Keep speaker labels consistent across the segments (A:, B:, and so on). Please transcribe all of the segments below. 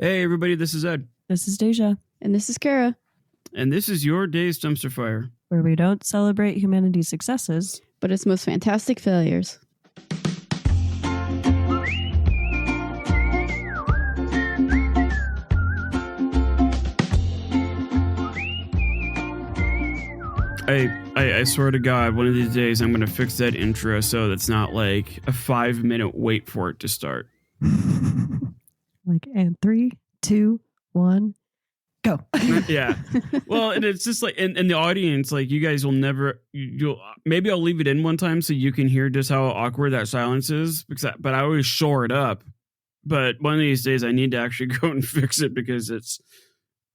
A: Hey, everybody, this is Ed.
B: This is Deja.
C: And this is Kara.
A: And this is your day's dumpster fire,
B: where we don't celebrate humanity's successes,
C: but its most fantastic failures.
A: I swear to God, one of these days I'm going to fix that intro so that's not like a 5-minute wait for it to start.
B: Like, and 3, 2, 1, go.
A: Yeah. Well, and it's just like, in the audience, like, you guys will never, maybe I'll leave it in one time so you can hear just how awkward that silence is, but I always shore it up. But one of these days I need to actually go and fix it because it's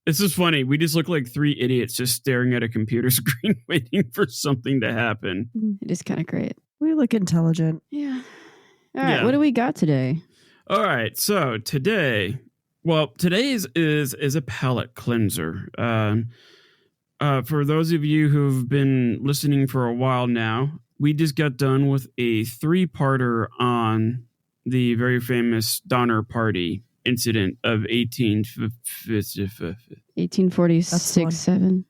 A: just funny. We just look like 3 idiots just staring at a computer screen waiting for something to happen.
C: It is kind of great.
B: We look intelligent.
C: Yeah. All right. Yeah. What do we got today?
A: All right. So today's is a palate cleanser. For those of you who've been listening for a while now, we just got done with a 3-parter on the very famous Donner Party incident of
C: 1846, 7.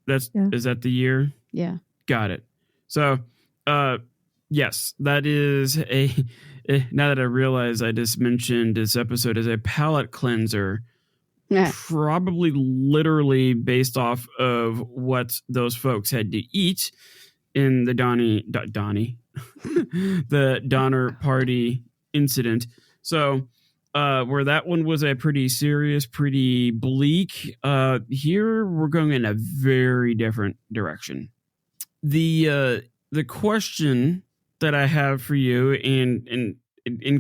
A: Is that the year?
C: Yeah.
A: Got it. So, yes, that is now that I realize I just mentioned this episode as a palate cleanser, probably literally based off of what those folks had to eat in the the Donner Party incident. So, where that one was a pretty serious, pretty bleak, here we're going in a very different direction. The question that I have for you, and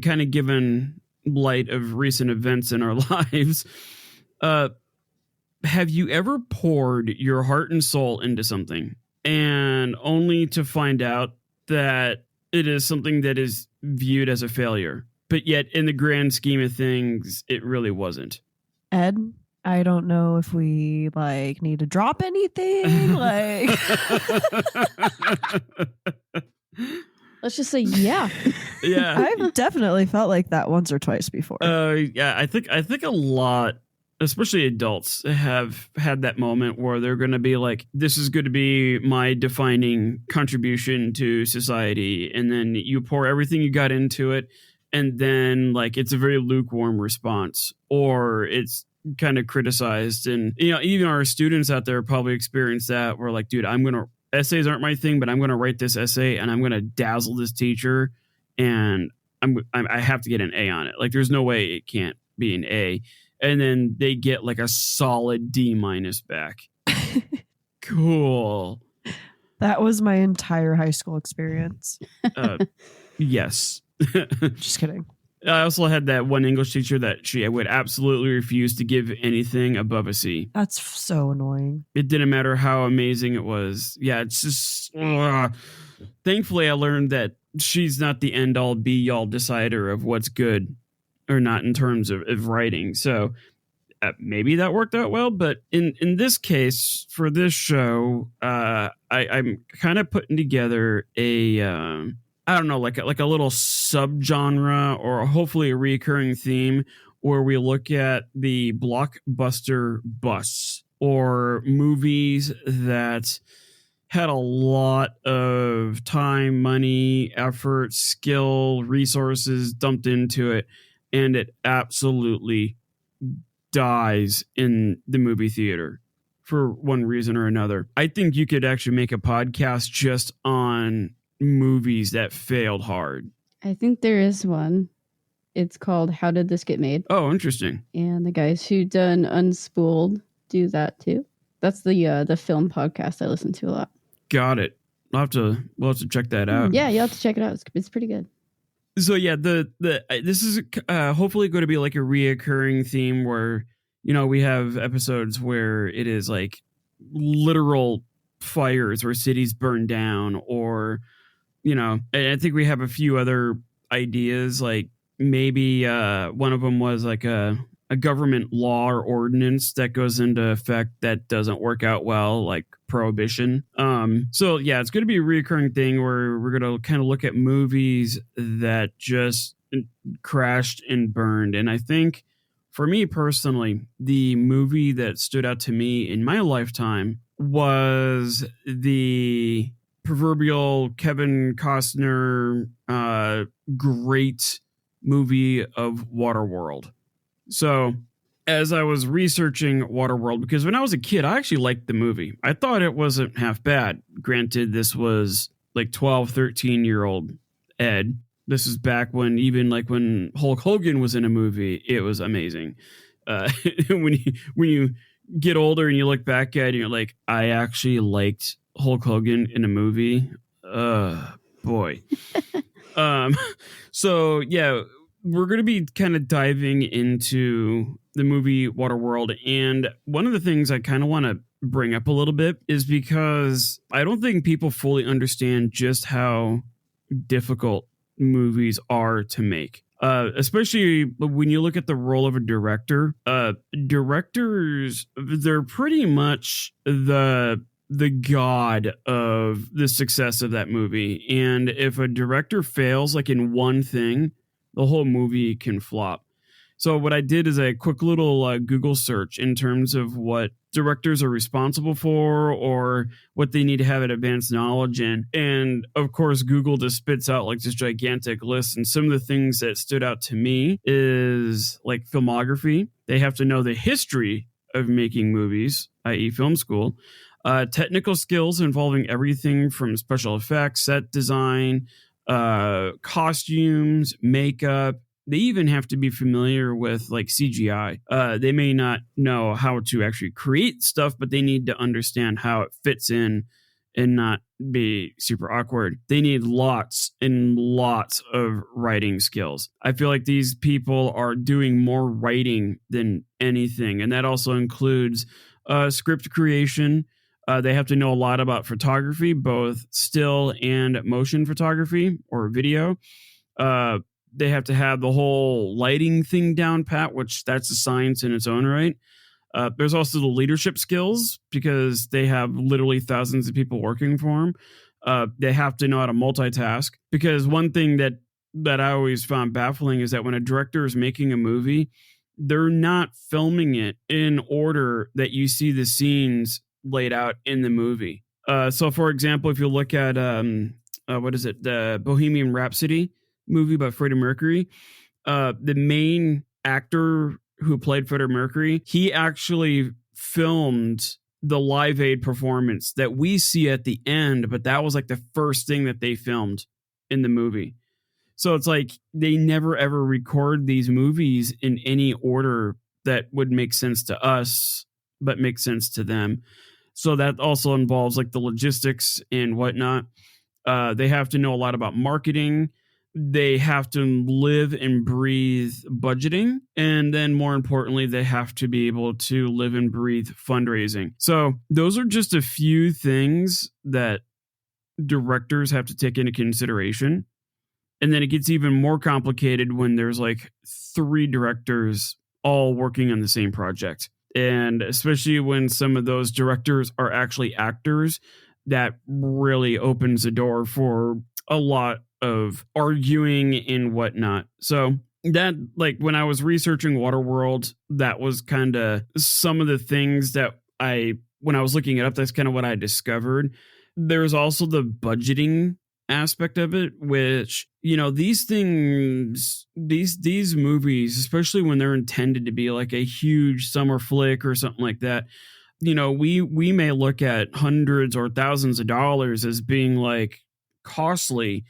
A: kind of given light of recent events in our lives, have you ever poured your heart and soul into something and only to find out that it is something that is viewed as a failure, but yet in the grand scheme of things, it really wasn't?
B: Ed, I don't know if we need to drop anything.
C: Let's just say, yeah.
A: Yeah.
B: I've definitely felt like that once or twice before.
A: Yeah, I think a lot, especially adults, have had that moment where they're going to be like, this is going to be my defining contribution to society. And then you pour everything you got into it. And then it's a very lukewarm response, or it's kind of criticized. And, even our students out there probably experience that. We're like, dude, essays aren't my thing, but I'm going to write this essay and I'm going to dazzle this teacher. And I have to get an A on it. There's no way it can't be an A. And then they get a solid D- back. Cool.
B: That was my entire high school experience.
A: Yes.
B: Just kidding.
A: I also had that one English teacher that she would absolutely refuse to give anything above a C.
B: That's so annoying.
A: It didn't matter how amazing it was. Yeah, it's just... Thankfully, I learned that she's not the end-all, be-all decider of what's good or not in terms of writing. So maybe that worked out well. But in this case, for this show, I'm kind of putting together a... I don't know, like a little subgenre, or hopefully a recurring theme, where we look at the blockbuster busts, or movies that had a lot of time, money, effort, skill, resources dumped into it, and it absolutely dies in the movie theater for one reason or another. I think you could actually make a podcast just on movies that failed hard.
C: I think there is one. It's called How Did This Get Made?
A: Oh, interesting.
C: And the guys who done Unspooled do that too. That's the film podcast I listen to a lot.
A: Got it. We'll have to check that out.
C: Yeah, you'll have to check it out. It's pretty good.
A: So yeah, this is hopefully going to be like a reoccurring theme where, we have episodes where it is literal fires where cities burn down, or and I think we have a few other ideas, maybe one of them was a government law or ordinance that goes into effect that doesn't work out well, like prohibition. So yeah, it's going to be a recurring thing where we're going to kind of look at movies that just crashed and burned. And I think for me personally, the movie that stood out to me in my lifetime was the proverbial Kevin Costner great movie of Waterworld. So as I was researching Waterworld, because when I was a kid, I actually liked the movie. I thought it wasn't half bad. Granted, this was like 12, 13-year-old Ed. This is back when even like when Hulk Hogan was in a movie, it was amazing. When you get older and you look back at it, and you're like, I actually liked Hulk Hogan in a movie. Boy. So yeah, we're going to be kind of diving into the movie Waterworld. And one of the things I kind of want to bring up a little bit is because I don't think people fully understand just how difficult movies are to make. Especially when you look at the role of a director. Directors, they're pretty much the god of the success of that movie. And if a director fails like in one thing, the whole movie can flop. So what I did is a quick little Google search in terms of what directors are responsible for or what they need to have advanced knowledge in. And of course, Google just spits out like this gigantic list. And some of the things that stood out to me is like filmography. They have to know the history of making movies, i.e. film school. Technical skills involving everything from special effects, set design, costumes, makeup. They even have to be familiar with like CGI. They may not know how to actually create stuff, but they need to understand how it fits in and not be super awkward. They need lots and lots of writing skills. I feel like these people are doing more writing than anything. And that also includes script creation. They have to know a lot about photography, both still and motion photography or video. They have to have the whole lighting thing down pat, which that's a science in its own right. There's also the leadership skills because they have literally thousands of people working for them. They have to know how to multitask because one thing that I always found baffling is that when a director is making a movie, they're not filming it in order that you see the scenes laid out in the movie. So, for example, if you look at the Bohemian Rhapsody movie by Freddie Mercury, the main actor who played Freddie Mercury, he actually filmed the Live Aid performance that we see at the end, but that was like the first thing that they filmed in the movie. So it's like they never ever record these movies in any order that would make sense to us, but make sense to them. So that also involves like the logistics and whatnot. They have to know a lot about marketing. They have to live and breathe budgeting. And then more importantly, they have to be able to live and breathe fundraising. So those are just a few things that directors have to take into consideration. And then it gets even more complicated when there's like 3 directors all working on the same project. And especially when some of those directors are actually actors, that really opens the door for a lot of arguing and whatnot. So that, like, when I was researching Waterworld, that was kind of some of the things that when I was looking it up, that's kind of what I discovered. There's also the budgeting aspect of it, which, you know, these things, these movies, especially when they're intended to be like a huge summer flick or something like that, you know, we may look at hundreds or thousands of dollars as being like costly.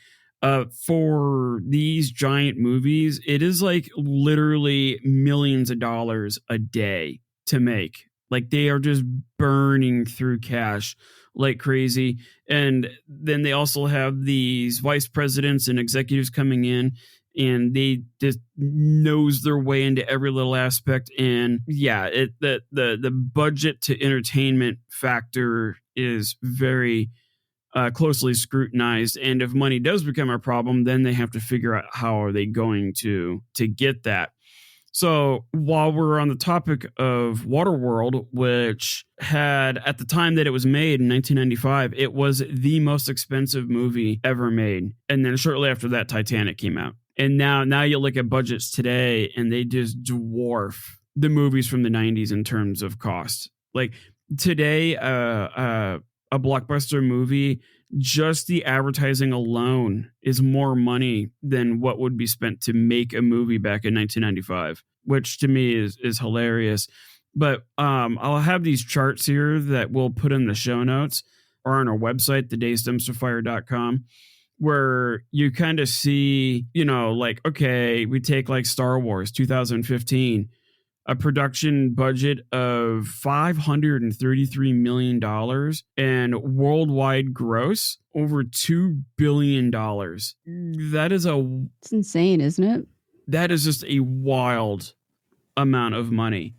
A: For these giant movies, it is like literally millions of dollars a day to make. Like they are just burning through cash like crazy. And then they also have these vice presidents and executives coming in, and they just nose their way into every little aspect. And yeah, the budget to entertainment factor is very closely scrutinized. And if money does become a problem, then they have to figure out how are they going to get that. So while we're on the topic of Waterworld, which had, at the time that it was made in 1995, it was the most expensive movie ever made. And then shortly after that, Titanic came out. And now you look at budgets today and they just dwarf the movies from the 90s in terms of cost. Like today, a blockbuster movie, just the advertising alone is more money than what would be spent to make a movie back in 1995, which to me is hilarious. But I'll have these charts here that we'll put in the show notes or on our website, thedaysdumpsterfire.com, where you kind of see, like, okay, we take like Star Wars 2015, a production budget of $533 million and worldwide gross over $2 billion.
C: It's insane, isn't it?
A: That is just a wild amount of money.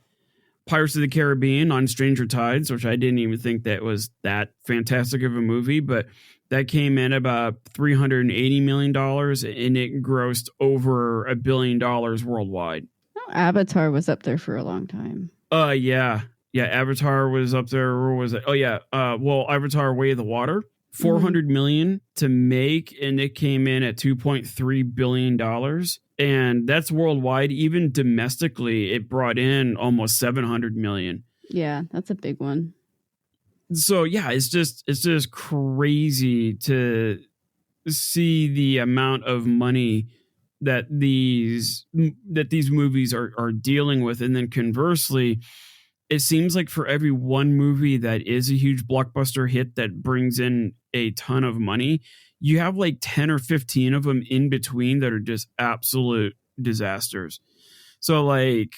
A: Pirates of the Caribbean on Stranger Tides, which I didn't even think that was that fantastic of a movie, but that came in about $380 million and it grossed over $1 billion worldwide.
C: Oh, Avatar was up there for a long time.
A: Yeah. Avatar was up there. Where was it? Oh yeah. Avatar: Way of the Water, $400 million to make, and it came in at $2.3 billion. And that's worldwide. Even domestically, it brought in almost $700 million.
C: Yeah, that's a big one.
A: So yeah, it's just crazy to see the amount of money that these movies are dealing with. And then conversely, it seems like for every one movie that is a huge blockbuster hit that brings in a ton of money, you have like 10 or 15 of them in between that are just absolute disasters. So like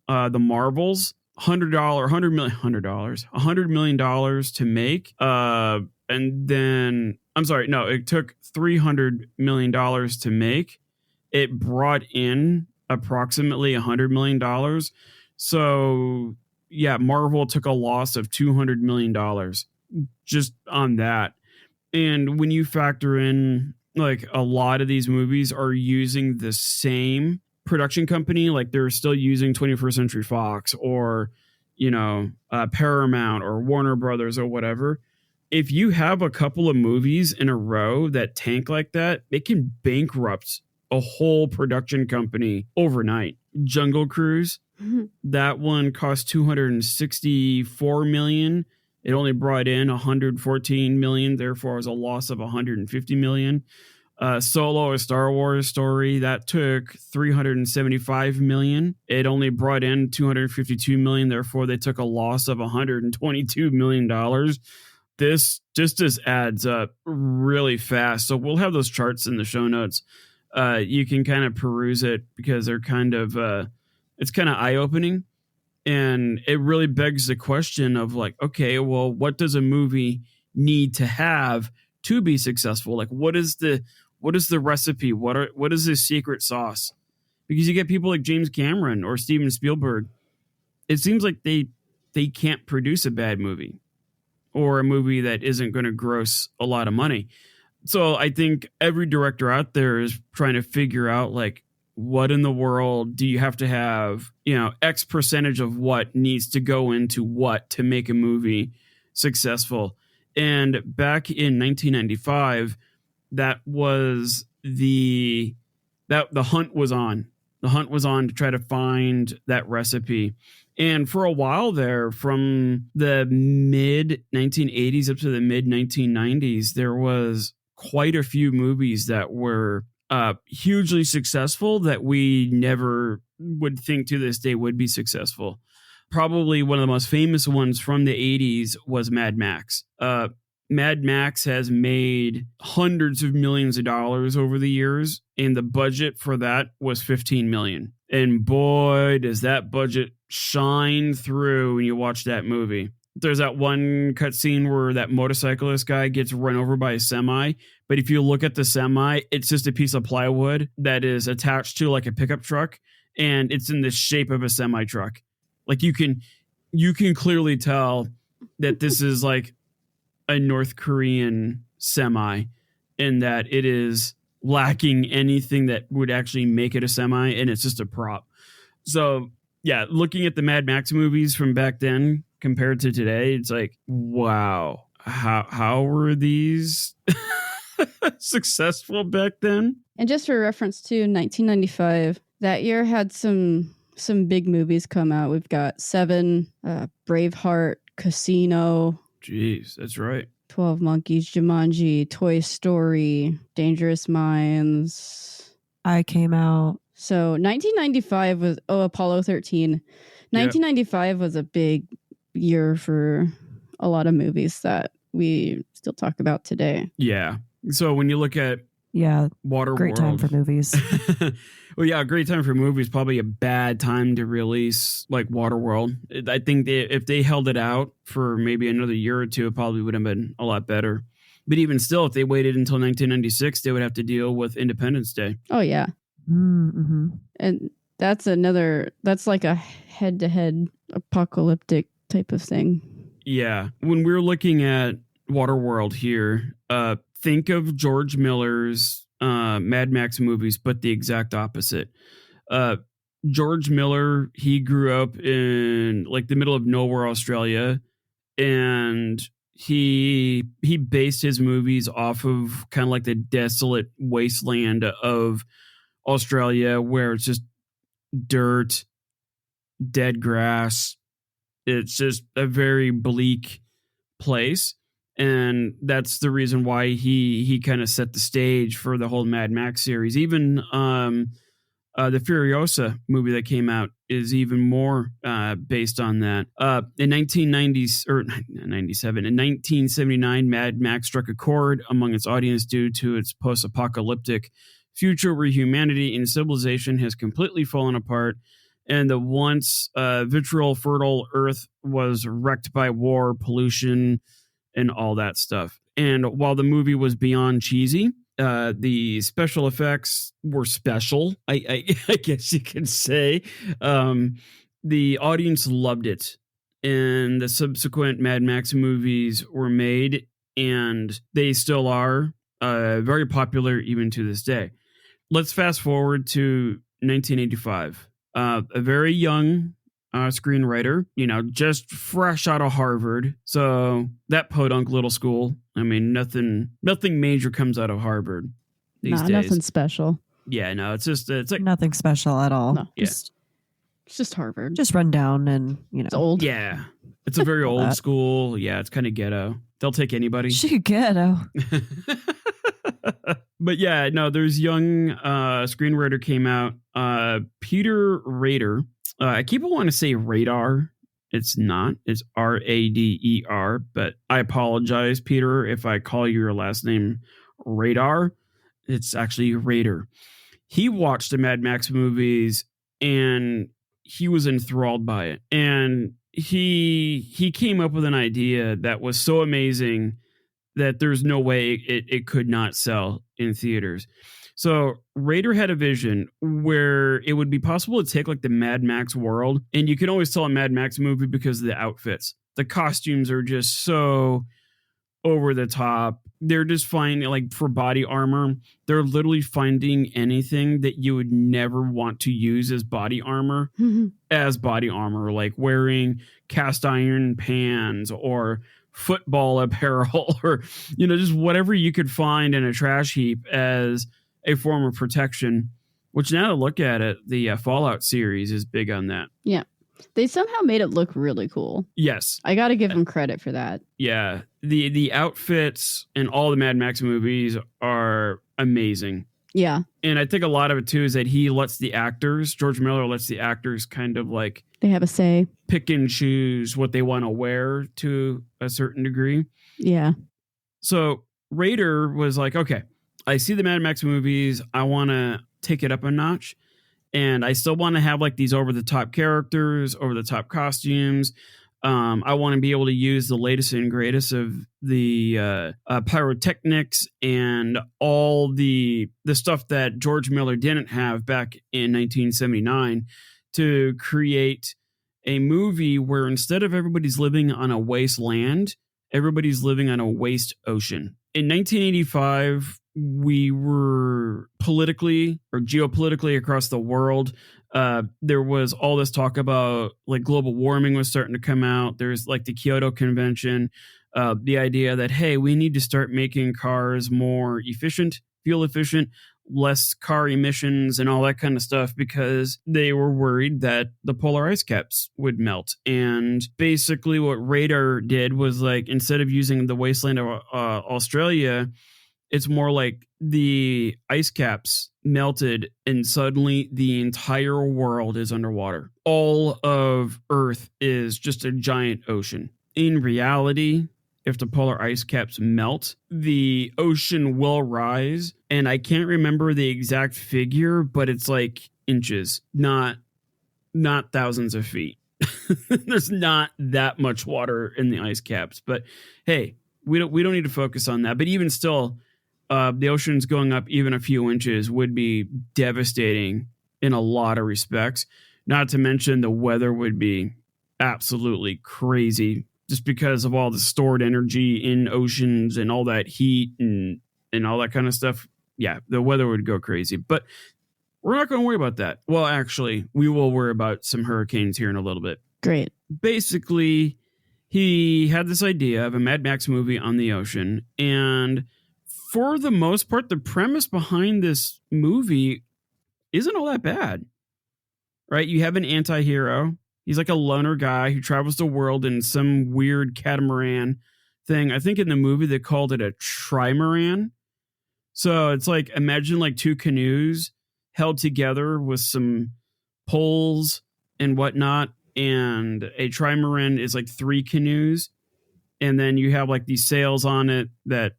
A: the Marvels, $100 million to make. And then I'm sorry, no, it took $300 million to make. It brought in approximately $100 million. So yeah, Marvel took a loss of $200 million just on that. And when you factor in, like, a lot of these movies are using the same production company, like they're still using 21st Century Fox or, Paramount or Warner Brothers or whatever. If you have a couple of movies in a row that tank like that, it can bankrupt a whole production company overnight. Jungle Cruise, that one cost $264 million. It only brought in $114 million, therefore it was a loss of $150 million. Solo, a Star Wars story, that took $375 million. It only brought in $252 million, therefore they took a loss of $122 million. This just adds up really fast. So we'll have those charts in the show notes. You can kind of peruse it because they're kind of it's kind of eye-opening. And it really begs the question of like, okay, well, what does a movie need to have to be successful? Like, what is the recipe? What is the secret sauce? Because you get people like James Cameron or Steven Spielberg. It seems like they can't produce a bad movie or a movie that isn't going to gross a lot of money. So I think every director out there is trying to figure out like, what in the world do you have to have, X percentage of what needs to go into what to make a movie successful. And back in 1995, that was the hunt was on. The hunt was on to try to find that recipe. And for a while there, from the mid 1980s up to the mid 1990s, there was quite a few movies that were hugely successful that we never would think to this day would be successful. Probably one of the most famous ones from the 80s was Mad Max. Mad Max has made hundreds of millions of dollars over the years, and the budget for that was $15 million. And boy, does that budget shine through when you watch that movie. There's that one cutscene where that motorcyclist guy gets run over by a semi. But if you look at the semi, it's just a piece of plywood that is attached to like a pickup truck. And it's in the shape of a semi truck. Like you can clearly tell that this is like a North Korean semi in that it is lacking anything that would actually make it a semi. And it's just a prop. So yeah, looking at the Mad Max movies from back then compared to today, it's like, wow, how were these successful back then?
C: And just for reference to 1995, that year had some some big movies come out. We've got Seven, Braveheart, Casino,
A: Jeez, that's right.
C: 12 Monkeys, Jumanji, Toy Story, Dangerous Minds.
B: I came out.
C: So 1995 was Apollo 13. 1995 was a big year for a lot of movies that we still talk about today.
A: Yeah. So when you look at Waterworld,
B: great time for movies.
A: Well, yeah, great time for movies. Probably a bad time to release like Waterworld. I think if they held it out for maybe another year or two, it probably would have been a lot better. But even still, if they waited until 1996, they would have to deal with Independence Day.
C: Oh, yeah.
B: Mm-hmm.
C: And that's like a head-to-head apocalyptic type of thing.
A: Yeah. When we're looking at Waterworld here, think of George Miller's Mad Max movies, but the exact opposite. George Miller, he grew up in like the middle of nowhere, Australia, and he based his movies off of kind of like the desolate wasteland of Australia, where it's just dirt, dead grass. It's just a very bleak place. And that's the reason why he kind of set the stage for the whole Mad Max series. Even the Furiosa movie that came out is even more based on that. In 1990s or 97, in 1979, Mad Max struck a chord among its audience due to its post-apocalyptic future where humanity and civilization has completely fallen apart, and the once vitriol fertile Earth was wrecked by war, pollution, and all that stuff. And while the movie was beyond cheesy, the special effects were special, I guess you could say. The audience loved it. And the subsequent Mad Max movies were made, and they still are very popular even to this day. Let's fast forward to 1985. A very young screenwriter, just fresh out of Harvard. So that podunk little school. I mean, nothing major comes out of Harvard these days.
C: Nothing special.
A: Yeah, no, it's like
B: nothing special at all.
C: No, it's just Harvard.
B: Just run down and
C: it's old.
A: Yeah, it's a very old school. Yeah, it's kind of ghetto. They'll take anybody.
B: She ghetto.
A: But yeah, no, there's young screenwriter came out. Peter Rader. I keep wanting to say radar. It's not. It's Rader. But I apologize, Peter, if I call your last name Radar. It's actually Rader. He watched the Mad Max movies and he was enthralled by it. And he came up with an idea that was so amazing that there's no way it could not sell in theaters. So Rader had a vision where it would be possible to take like the Mad Max world, and you can always tell a Mad Max movie because of the outfits. The costumes are just so over the top. They're just finding, like, for body armor, they're literally finding anything that you would never want to use as body armor, like wearing cast iron pans or football apparel or, just whatever you could find in a trash heap as a form of protection, which now to look at it, the Fallout series is big on that.
C: Yeah. They somehow made it look really cool.
A: Yes.
C: I got to give them credit for that.
A: Yeah. The outfits in all the Mad Max movies are amazing.
C: Yeah.
A: And I think a lot of it, too, is that George Miller lets the actors kind of like...
C: They have a say.
A: Pick and choose what they want to wear to a certain degree.
C: Yeah.
A: So Rader was like, okay, I see the Mad Max movies. I want to take it up a notch. And I still want to have like these over-the-top characters, over-the-top costumes. I want to be able to use the latest and greatest of the pyrotechnics and all the stuff that George Miller didn't have back in 1979 to create a movie where instead of everybody's living on a wasteland, everybody's living on a waste ocean. In 1985, we were politically or geopolitically across the world. There was all this talk about like global warming was starting to come out. There's like the Kyoto Convention, the idea that, hey, we need to start making cars more efficient, fuel efficient. less car emissions and all that kind of stuff because they were worried that the polar ice caps would melt. And basically what radar did was like, instead of using the wasteland of Australia, it's more like the ice caps melted and suddenly the entire world is underwater. All of Earth is just a giant ocean. In reality, if the polar ice caps melt, the ocean will rise. And I can't remember the exact figure, but it's like inches, not thousands of feet. There's not that much water in the ice caps. But hey, we don't need to focus on that. But even still, the ocean's going up even a few inches would be devastating in a lot of respects. Not to mention the weather would be absolutely crazy just because of all the stored energy in oceans and all that heat and all that kind of stuff. Yeah, the weather would go crazy. But we're not going to worry about that. Well, actually, we will worry about some hurricanes here in a little bit.
C: Great.
A: Basically, he had this idea of a Mad Max movie on the ocean, and for the most part, the premise behind this movie isn't all that bad, right? You have an anti-hero. He's like a loner guy who travels the world in some weird catamaran thing. I think in the movie they called it a trimaran. So it's like, imagine like two canoes held together with some poles and whatnot. And a trimaran is like three canoes. And then you have like these sails on it that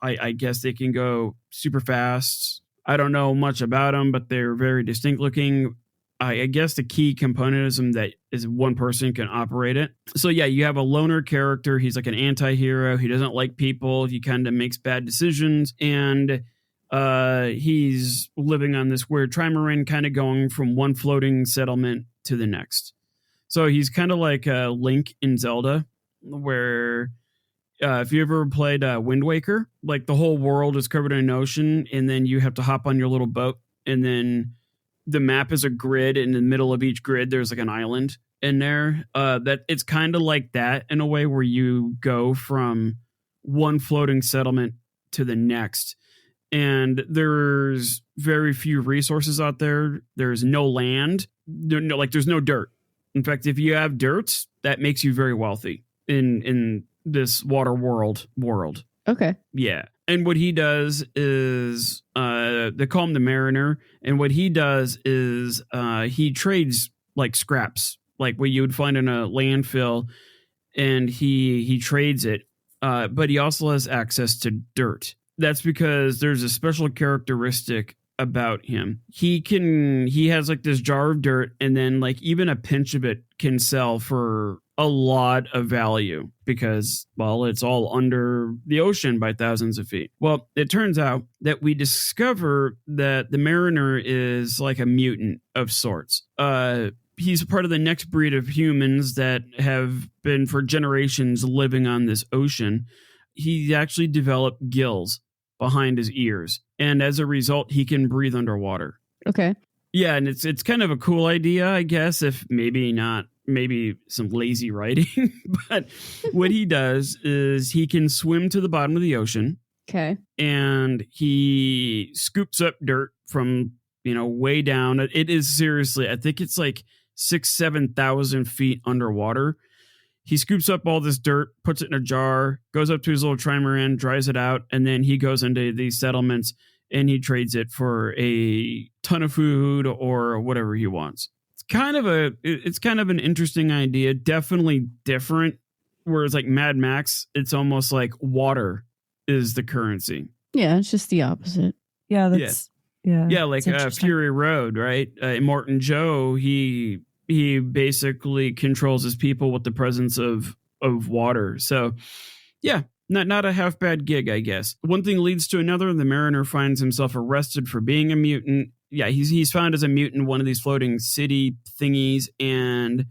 A: I guess they can go super fast. I don't know much about them, but they're very distinct looking. I guess the key component is one person can operate it. So yeah, you have a loner character. He's like an anti-hero. He doesn't like people. He kind of makes bad decisions. And he's living on this weird trimaran, kind of going from one floating settlement to the next. So he's kind of like Link in Zelda, where if you ever played Wind Waker, like the whole world is covered in an ocean, and then you have to hop on your little boat, and then the map is a grid. In the middle of each grid, there's like an island in there. That it's kind of like that in a way, where you go from one floating settlement to the next. And there's very few resources out there. There's no land. There's no dirt. In fact, if you have dirt, that makes you very wealthy in this Waterworld world.
C: Okay.
A: Yeah. And what he does is they call him the Mariner. And what he does is he trades like scraps, like what you would find in a landfill, and he trades it. But he also has access to dirt. That's because there's a special characteristic about him. He has like this jar of dirt, and then like even a pinch of it can sell for a lot of value because, well, it's all under the ocean by thousands of feet. Well, it turns out that we discover that the Mariner is like a mutant of sorts. He's part of the next breed of humans that have been for generations living on this ocean. He actually developed gills behind his ears, and as a result, he can breathe underwater.
C: Okay.
A: Yeah, and it's kind of a cool idea, I guess, if maybe some lazy writing. But what he does is he can swim to the bottom of the ocean.
C: Okay.
A: And he scoops up dirt from, way down. It is seriously, I think it's like 6,000-7,000 feet underwater. He scoops up all this dirt, puts it in a jar, goes up to his little trimaran, dries it out, and then he goes into these settlements and he trades it for a ton of food or whatever he wants. It's kind of an interesting idea, definitely different. Whereas like Mad Max, it's almost like water is the currency.
C: Yeah, it's just the opposite.
B: Yeah, that's
A: yeah, like Fury Road, right? Immortan Joe, he basically controls his people with the presence of water. So yeah, not a half bad gig, I guess. One thing leads to another. The Mariner finds himself arrested for being a mutant. Yeah, he's found as a mutant in one of these floating city thingies, and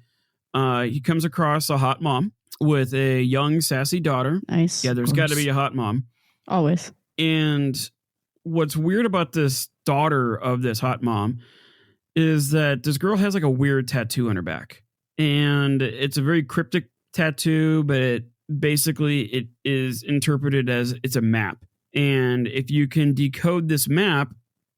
A: he comes across a hot mom with a young sassy daughter.
C: Nice.
A: Yeah, there's got to be a hot mom.
C: Always.
A: And what's weird about this daughter of this hot mom is that this girl has like a weird tattoo on her back, and it's a very cryptic tattoo, but it is interpreted as it's a map. And if you can decode this map,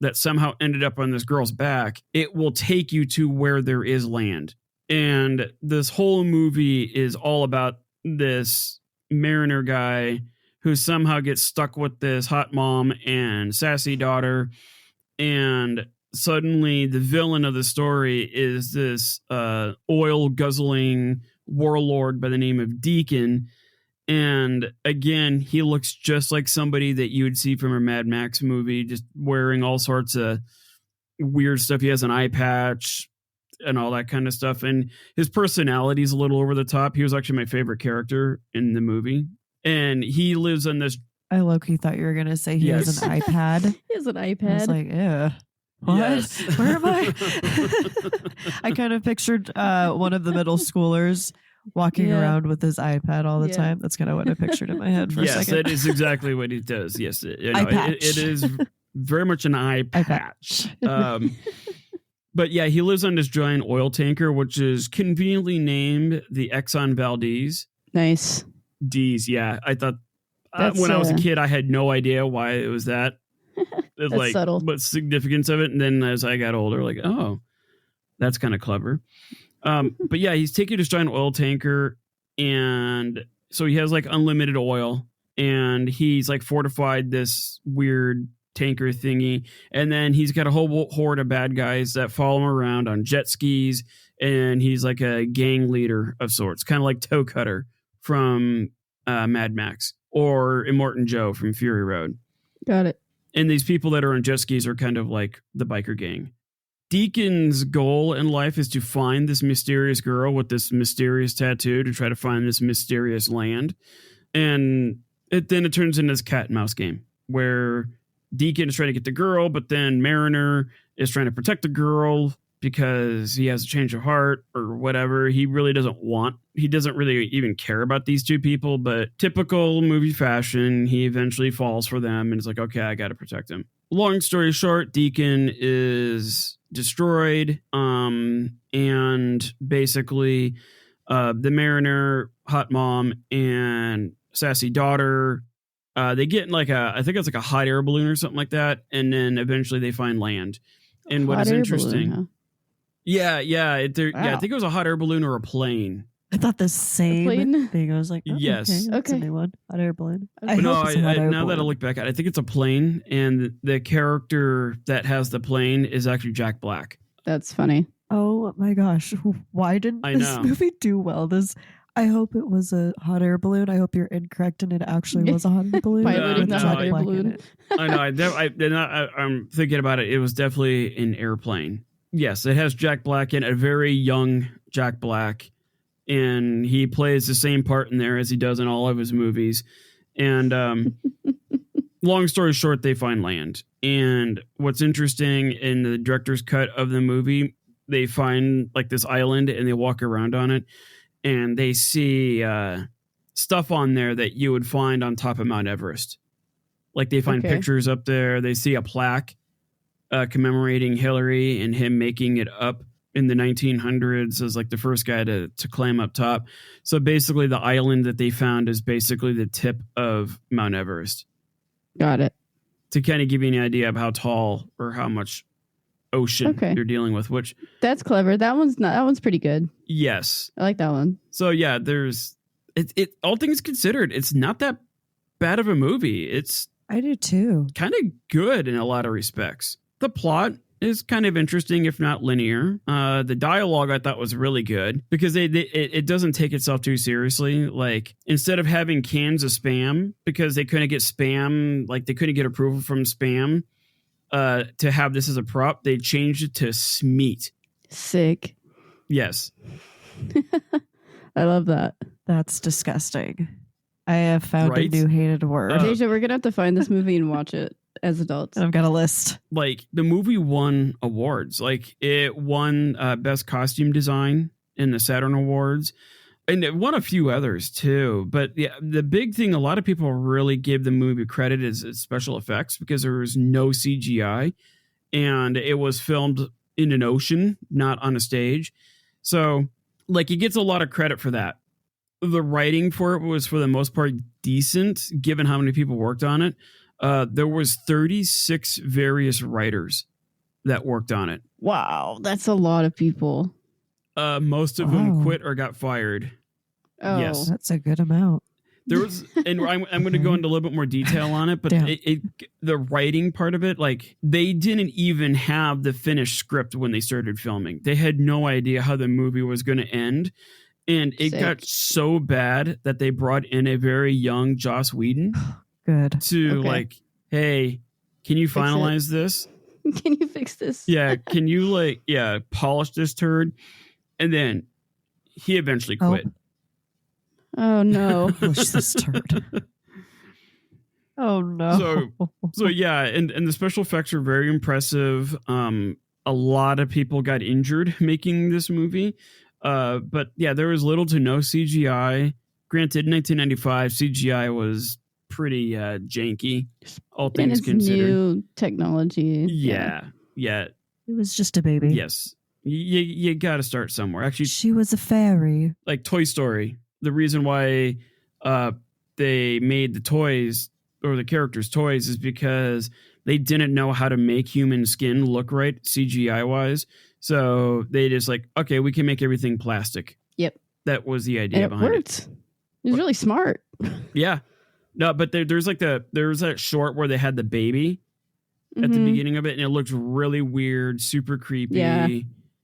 A: that somehow ended up on this girl's back, it will take you to where there is land. And this whole movie is all about this mariner guy who somehow gets stuck with this hot mom and sassy daughter. And suddenly the villain of the story is this oil guzzling warlord by the name of Deacon. And again, he looks just like somebody that you would see from a Mad Max movie, just wearing all sorts of weird stuff. He has an eye patch and all that kind of stuff. And his personality is a little over the top. He was actually my favorite character in the movie. And he lives on this.
B: I low-key thought you were going to say he has an iPad.
C: He has an iPad.
B: I was like, yeah. What?
A: Yes.
B: Where am I? I kind of pictured one of the middle schoolers walking around with his iPad all the time. That's kind of what I pictured in my head for a second.
A: Yes, that is exactly what he does. Yes, it is very much an eye patch. But yeah, he lives on this giant oil tanker, which is conveniently named the Exxon Valdez.
C: Nice.
A: D's, yeah. I thought when I was a kid, I had no idea why it was that.
C: That's
A: like
C: subtle.
A: But significance of it. And then as I got older, like, oh, that's kind of clever. But yeah, he's taking this giant oil tanker, and so he has like unlimited oil, and he's like fortified this weird tanker thingy, and then he's got a whole horde of bad guys that follow him around on jet skis, and he's like a gang leader of sorts, kind of like Toe Cutter from Mad Max or Immortan Joe from Fury Road.
C: Got it.
A: And these people that are on jet skis are kind of like the biker gang. Deacon's goal in life is to find this mysterious girl with this mysterious tattoo to try to find this mysterious land. And then it turns into this cat and mouse game where Deacon is trying to get the girl, but then Mariner is trying to protect the girl because he has a change of heart or whatever. He doesn't really even care about these two people, but typical movie fashion, he eventually falls for them and is like, okay, I got to protect him. Long story short, Deacon is destroyed. And basically the Mariner, hot mom, and sassy daughter, they get in like I think it's like a hot air balloon or something like that. And then eventually they find land. And what is interesting.
C: Balloon, huh?
A: Yeah. I think it was a hot air balloon or a plane.
B: I thought the same
C: plane?
B: thing. I was like, oh,
A: Yes.
B: That's a new one. Hot air balloon.
C: Okay.
B: I
A: No,
B: hope it's a hot air
A: now that I
B: balloon.
A: look back at it, I think it's a plane, and the character that has the plane is actually Jack Black.
C: That's funny.
B: Oh my gosh. Why didn't
A: I
B: this
A: know.
B: movie do well? I hope it was a hot air balloon. I hope you're incorrect and it actually was a hot air balloon.
C: Piloting
A: the
B: with
A: hot
B: Jack
A: air
B: Black in
C: balloon.
B: it.
A: I know. I'm thinking about it. It was definitely an airplane. Yes, it has Jack Black in a very young Jack Black, and he plays the same part in there as he does in all of his movies. And long story short, they find land. And what's interesting in the director's cut of the movie, they find like this island and they walk around on it, and they see stuff on there that you would find on top of Mount Everest. Like they find pictures up there. They see a plaque commemorating Hillary and him making it up in the 1900s as like the first guy to climb up top. So basically the island that they found is basically the tip of Mount Everest.
C: Got it.
A: To kind of give you an idea of how tall or how much ocean you're dealing with, which
C: that's clever. That one's pretty good.
A: Yes.
C: I like that one.
A: So yeah, there's it all things considered, it's not that bad of a movie. It's
B: I do too.
A: kind of good in a lot of respects. The plot is kind of interesting, if not linear. The dialogue I thought was really good because it doesn't take itself too seriously. Like instead of having cans of Spam, because they couldn't get Spam, like they couldn't get approval from Spam to have this as a prop, they changed it to Smeat.
C: Sick.
A: Yes.
C: I love that.
B: That's disgusting. I have found
A: Right?
B: a new hated word.
C: Deja, we're gonna have to find this movie and watch it as adults.
B: I've got a list.
A: Like the movie won awards. Like it won best costume design in the Saturn Awards, and it won a few others too. But yeah, the big thing a lot of people really give the movie credit is its special effects because there was no CGI, and it was filmed in an ocean, not on a stage. So like it gets a lot of credit for that. The writing for it was for the most part decent, given how many people worked on it. There was 36 various writers that worked on it.
C: Wow, that's a lot of people.
A: Most of them quit or got fired.
C: Oh,
A: Yes.
B: That's a good amount.
A: There was, and I'm going to go into a little bit more detail on it, but the writing part of it, like they didn't even have the finished script when they started filming. They had no idea how the movie was going to end. And it got so bad that they brought in a very young Joss Whedon to like, hey, can you finalize this?
C: Can you fix this?
A: Yeah. Can you polish this turd? And then he eventually quit.
C: Oh no.
B: Push this turd. Oh no.
A: So yeah, and the special effects are very impressive. A lot of people got injured making this movie. But yeah, there was little to no CGI. Granted, 1995 CGI was pretty janky, all things considered.
C: New technology.
A: Yeah.
B: It was just a baby.
A: Yes. You got to start somewhere. Actually,
B: she was a fairy.
A: Like Toy Story. The reason why they made the toys or the characters' toys is because they didn't know how to make human skin look right CGI wise. So they just like, okay, we can make everything plastic.
C: Yep.
A: That was the idea behind
C: it. It was really smart.
A: Yeah. No, but there's that short where they had the baby at the beginning of it, and it looked really weird, super creepy.
C: Yeah.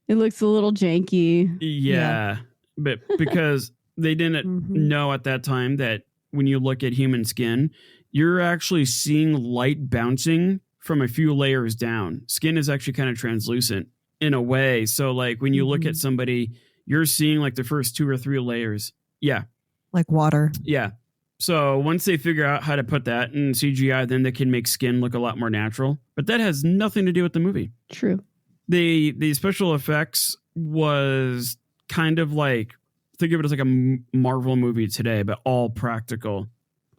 C: It looks a little janky.
A: Yeah. But because they didn't know at that time that when you look at human skin, you're actually seeing light bouncing from a few layers down. Skin is actually kind of translucent in a way. So like when you look at somebody, you're seeing like the first 2 or 3 layers. Yeah.
B: Like water.
A: Yeah. So once they figure out how to put that in CGI, then they can make skin look a lot more natural. But that has nothing to do with the movie.
C: True.
A: The special effects was kind of like, think of it as like a Marvel movie today, but all practical.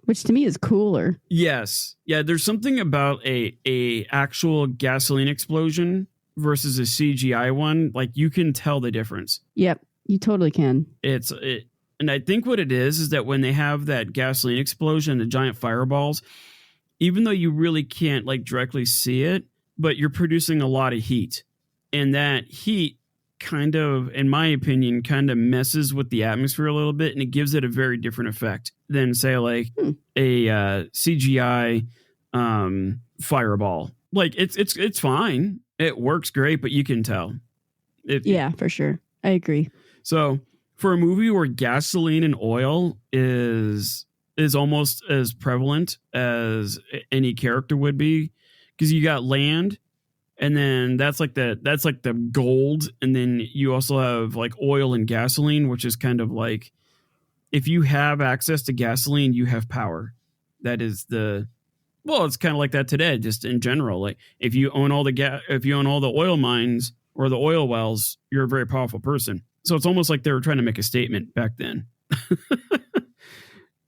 C: Which to me is cooler.
A: Yes. Yeah, there's something about a actual gasoline explosion versus a CGI one. Like you can tell the difference.
C: Yep, you totally can.
A: And I think what it is that when they have that gasoline explosion, the giant fireballs, even though you really can't like directly see it, but you're producing a lot of heat. And that heat kind of, in my opinion, kind of messes with the atmosphere a little bit, and it gives it a very different effect than say like a CGI fireball. Like it's fine. It works great, but you can tell.
C: Yeah, for sure. I agree.
A: So for a movie where gasoline and oil is almost as prevalent as any character would be, because you got land, and then that's like the gold, and then you also have like oil and gasoline, which is kind of like if you have access to gasoline, you have power. That is it's kind of like that today, just in general. Like if you own all the oil mines or the oil wells, you're a very powerful person. So it's almost like they were trying to make a statement back then.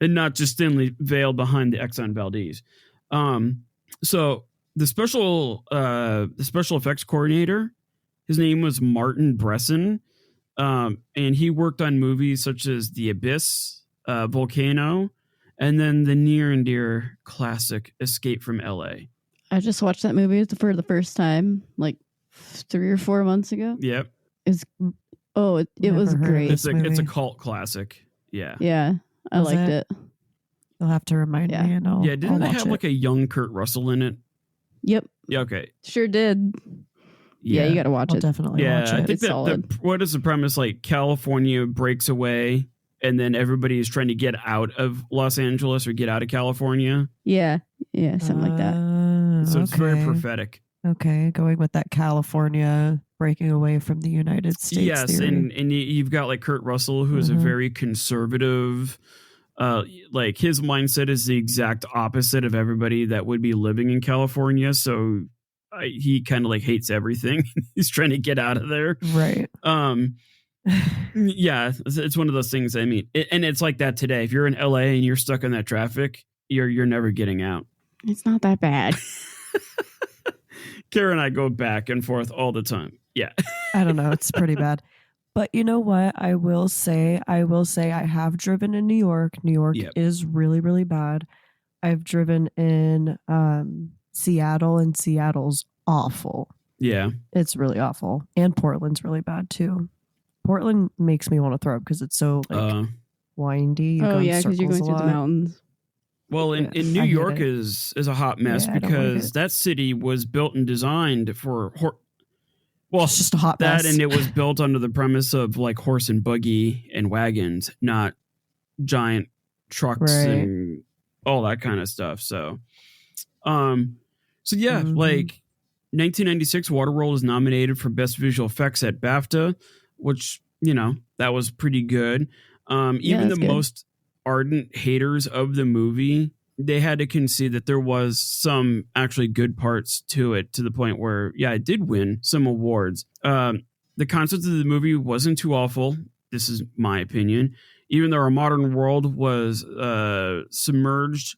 A: And not just thinly veiled behind the Exxon Valdez. So the special effects coordinator, his name was Martin Bresson. And he worked on movies such as The Abyss, Volcano, and then the near and dear classic Escape from LA.
C: I just watched that movie for the first time like 3 or 4 months ago.
A: Yep.
C: It was great.
A: It's a cult classic. Yeah.
C: Yeah. I liked it.
B: You'll have to remind me, and I'll
A: didn't they have
B: it.
A: like a young Kurt Russell in it?
C: Yep.
A: Yeah, okay.
C: Sure did. Yeah, you got to watch
B: I'll
C: it.
B: Definitely watch it.
A: I think what is the premise? Like California breaks away, and then everybody is trying to get out of Los Angeles or get out of California.
C: Yeah, something like that.
A: So it's very prophetic.
B: Okay, going with that California breaking away from the United States.
A: Yes,
B: theory.
A: and you've got like Kurt Russell, who is a very conservative. Like his mindset is the exact opposite of everybody that would be living in California. So he kind of like hates everything. He's trying to get out of there.
B: Right.
A: Yeah, it's one of those things. I mean, and it's like that today. If you're in LA and you're stuck in that traffic, you're never getting out.
C: It's not that bad.
A: Kara and I go back and forth all the time. Yeah.
B: I don't know. It's pretty bad. But you know what? I will say I have driven in New York. New York is really, really bad. I've driven in Seattle, and Seattle's awful.
A: Yeah.
B: It's really awful. And Portland's really bad too. Portland makes me want to throw up because it's so like windy. You go in
C: because you're going
B: circles a
C: through the
B: lot.
C: mountains.
A: Well, in New
B: I hate
A: York
B: it.
A: is a hot mess
B: Yeah, I don't like
A: because
B: it.
A: that city was built and designed for
B: It's just a hot mess.
A: and it was built under the premise of like horse and buggy and wagons, not giant trucks
B: Right.
A: and all that kind of stuff. So yeah, like 1996, Waterworld is nominated for Best Visual Effects at BAFTA, which, that was pretty good. Even the
C: good.
A: most ardent haters of the movie, they had to concede that there was some actually good parts to it, to the point where, it did win some awards. The concept of the movie wasn't too awful. This is my opinion. Even though our modern world was submerged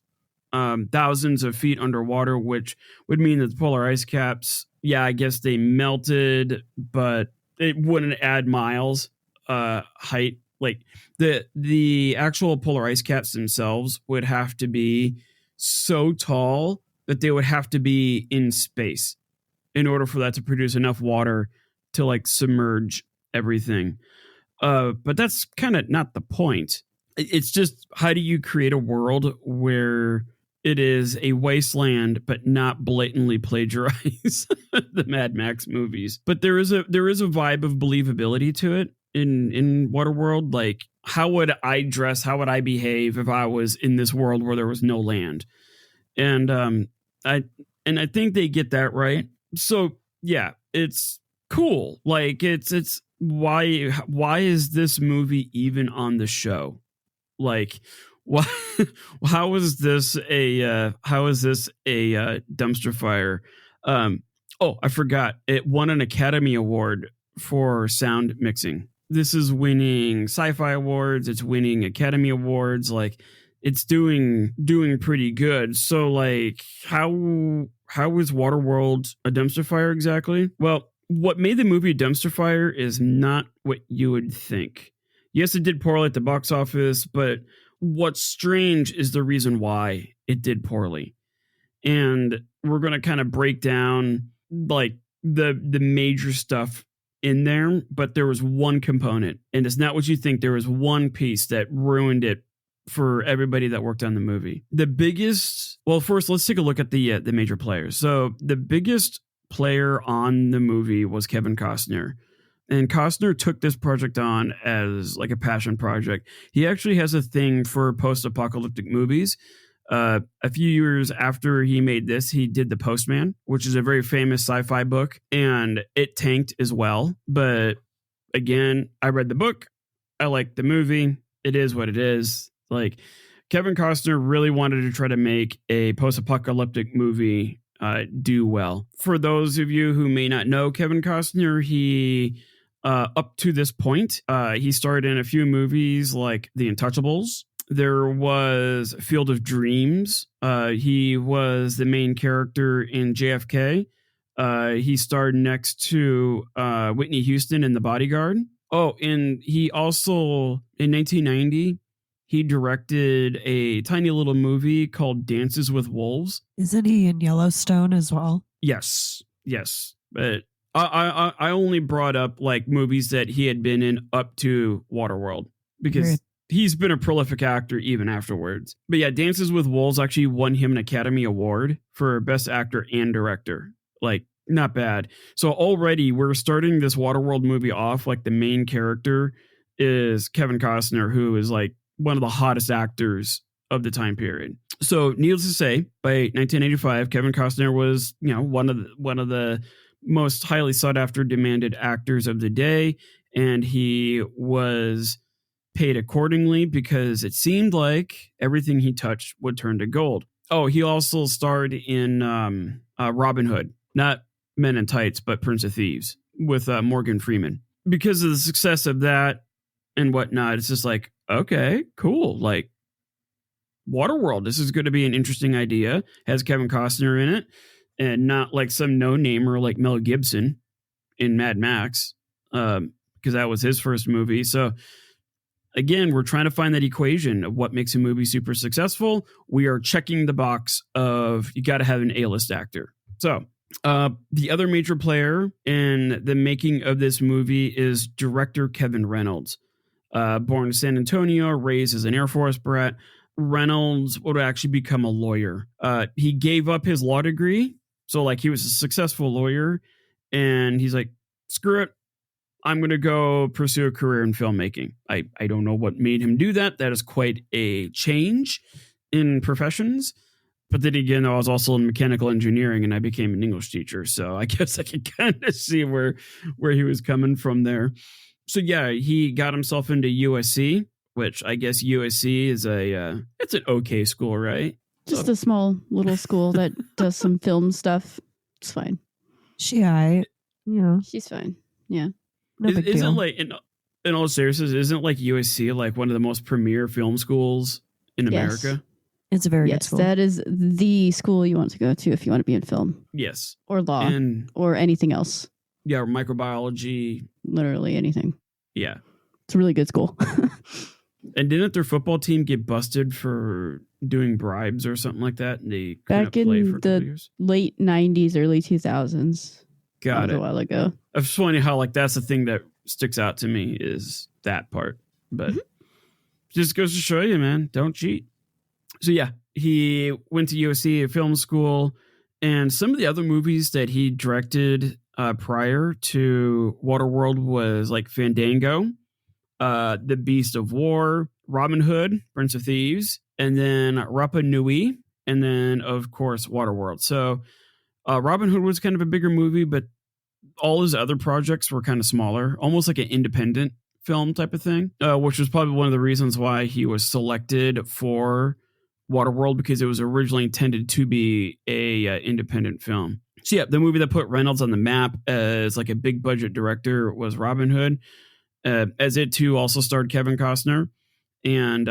A: thousands of feet underwater, which would mean that the polar ice caps, I guess they melted, but it wouldn't add miles height. Like the actual polar ice caps themselves would have to be so tall that they would have to be in space in order for that to produce enough water to like submerge everything. But that's kind of not the point. It's just, how do you create a world where it is a wasteland, but not blatantly plagiarize the Mad Max movies? But there is a vibe of believability to it in Waterworld. Like, how would I dress? How would I behave if I was in this world where there was no land? And I think they get that right. So yeah, it's cool. Like, it's why is this movie even on the show? Like, why? How is this a dumpster fire? I forgot. It won an Academy Award for sound mixing. This is winning sci-fi awards. It's winning Academy Awards. Like, it's doing pretty good. So like, how is Waterworld a dumpster fire exactly? Well, what made the movie a dumpster fire is not what you would think. Yes, it did poorly at the box office, but what's strange is the reason why it did poorly. And we're going to kind of break down like the major stuff in there, but there was one component, and it's not what you think. There was one piece that ruined it for everybody that worked on the movie. The biggest, well, first let's take a look at the major players. So the biggest player on the movie was Kevin Costner. And Costner took this project on as like a passion project. He actually has a thing for post-apocalyptic movies. A few years after he made this, he did The Postman, which is a very famous sci-fi book, and it tanked as well. But again, I read the book. I like the movie. It is what it is. Like, Kevin Costner really wanted to try to make a post-apocalyptic movie do well. For those of you who may not know Kevin Costner, he up to this point, he starred in a few movies like The Untouchables. There was Field of Dreams. He was the main character in JFK. He starred next to Whitney Houston in The Bodyguard. Oh, and he also, in 1990, he directed a tiny little movie called Dances with Wolves.
B: Isn't he in Yellowstone as well?
A: Yes. But I only brought up like movies that he had been in up to Waterworld, because he's been a prolific actor even afterwards. But yeah, Dances with Wolves actually won him an Academy Award for Best Actor and Director. Like, not bad. So already we're starting this Waterworld movie off like the main character is Kevin Costner, who is like one of the hottest actors of the time period. So needless to say, by 1985, Kevin Costner was, one of the most highly sought after, demanded actors of the day, and he was paid accordingly because it seemed like everything he touched would turn to gold. Oh, he also starred in Robin Hood, not Men in Tights, but Prince of Thieves with Morgan Freeman. Because of the success of that and whatnot, it's just like, okay, cool. Like, Waterworld, this is going to be an interesting idea. Has Kevin Costner in it, and not like some no-namer like Mel Gibson in Mad Max, because that was his first movie. So again, we're trying to find that equation of what makes a movie super successful. We are checking the box of you got to have an A-list actor. So the other major player in the making of this movie is director Kevin Reynolds. Born in San Antonio, raised as an Air Force brat, Reynolds would actually become a lawyer. He gave up his law degree. So like he was a successful lawyer and he's like, screw it. I'm going to go pursue a career in filmmaking. I don't know what made him do that. That is quite a change in professions. But then again, I was also in mechanical engineering and I became an English teacher. So I guess I can kind of see where he was coming from there. So yeah, he got himself into USC, which I guess USC is it's an okay school, right?
C: Just a small little school that does some film stuff. It's fine.
B: She's
C: fine. Yeah.
B: No big deal.
A: Isn't like in all seriousness, isn't like USC like one of the most premier film schools in America?
B: It's a very good school.
C: That is the school you want to go to if you want to be in film.
A: Yes.
C: Or law. Or anything else.
A: Yeah, or microbiology.
C: Literally anything.
A: Yeah.
C: It's a really good school.
A: And didn't their football team get busted for doing bribes or something like that? And they
C: back in the late 90s, early 2000s.
A: Got it.
C: A while ago.
A: I was funny how like that's the thing that sticks out to me is that part. But just goes to show you, man, don't cheat. So yeah, he went to USC, a film school, and some of the other movies that he directed prior to Waterworld was like Fandango, The Beast of War, Robin Hood, Prince of Thieves, and then Rapa Nui, and then of course Waterworld. So Robin Hood was kind of a bigger movie, but all his other projects were kind of smaller, almost like an independent film type of thing, which was probably one of the reasons why he was selected for Waterworld, because it was originally intended to be a independent film. So yeah, the movie that put Reynolds on the map as like a big budget director was Robin Hood, as it too also starred Kevin Costner, and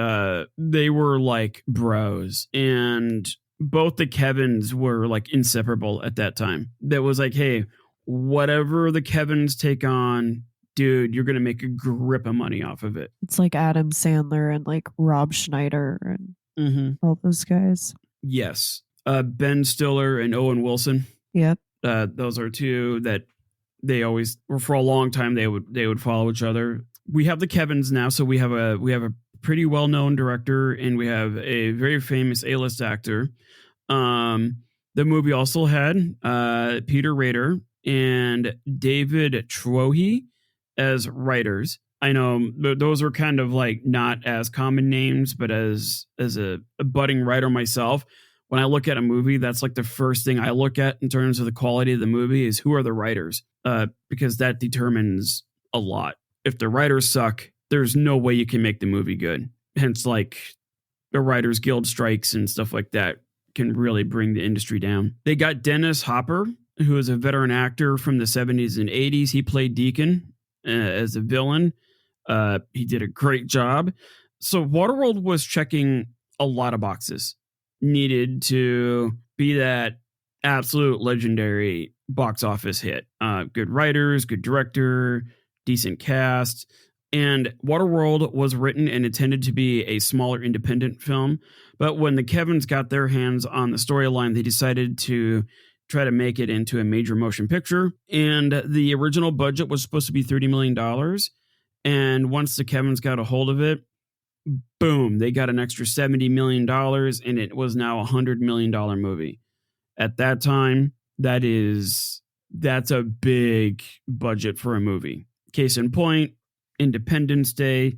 A: they were like bros, and both the Kevins were like inseparable at that time. That was like, hey, whatever the Kevins take on, dude, you're going to make a grip of money off of it.
B: It's like Adam Sandler and like Rob Schneider and all those guys.
A: Yes. Ben Stiller and Owen Wilson.
B: Yep.
A: Those are two that they always, or for a long time, they would follow each other. We have the Kevins now, so we have a pretty well-known director and we have a very famous A-list actor. The movie also had Peter Rader and David Trohe as writers. I know those are kind of like not as common names, but as a budding writer myself, when I look at a movie, that's like the first thing I look at in terms of the quality of the movie is who are the writers, because that determines a lot. If the writers suck, there's no way you can make the movie good. Hence, like the Writers Guild strikes and stuff like that can really bring the industry down. They got Dennis Hopper, who is a veteran actor from the 70s and 80s. He played Deacon as a villain. He did a great job. So Waterworld was checking a lot of boxes. Needed to be that absolute legendary box office hit. Good writers, good director, decent cast. And Waterworld was written and intended to be a smaller independent film. But when the Kevins got their hands on the storyline, they decided to try to make it into a major motion picture. And the original budget was supposed to be $30 million. And once the Kevins got a hold of it, boom, they got an extra $70 million, and it was now a $100 million movie. At that time, that's a big budget for a movie. Case in point, Independence Day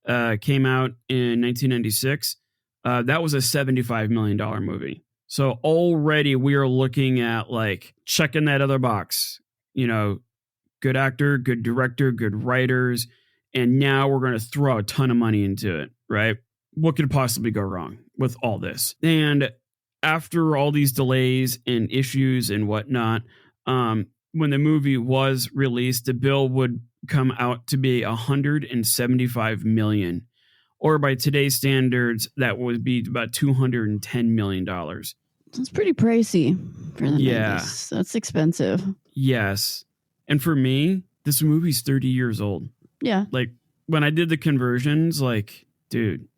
A: came out in 1996. That was a $75 million movie. So already we are looking at like checking that other box, good actor, good director, good writers. And now we're going to throw a ton of money into it, right? What could possibly go wrong with all this? And after all these delays and issues and whatnot, when the movie was released, the bill would come out to be $175 million. Or by today's standards, that would be about $210 million.
C: That's pretty pricey for the 90s. That's expensive.
A: Yes. And for me, this movie's 30 years old.
C: Yeah.
A: Like when I did the conversions, like, dude,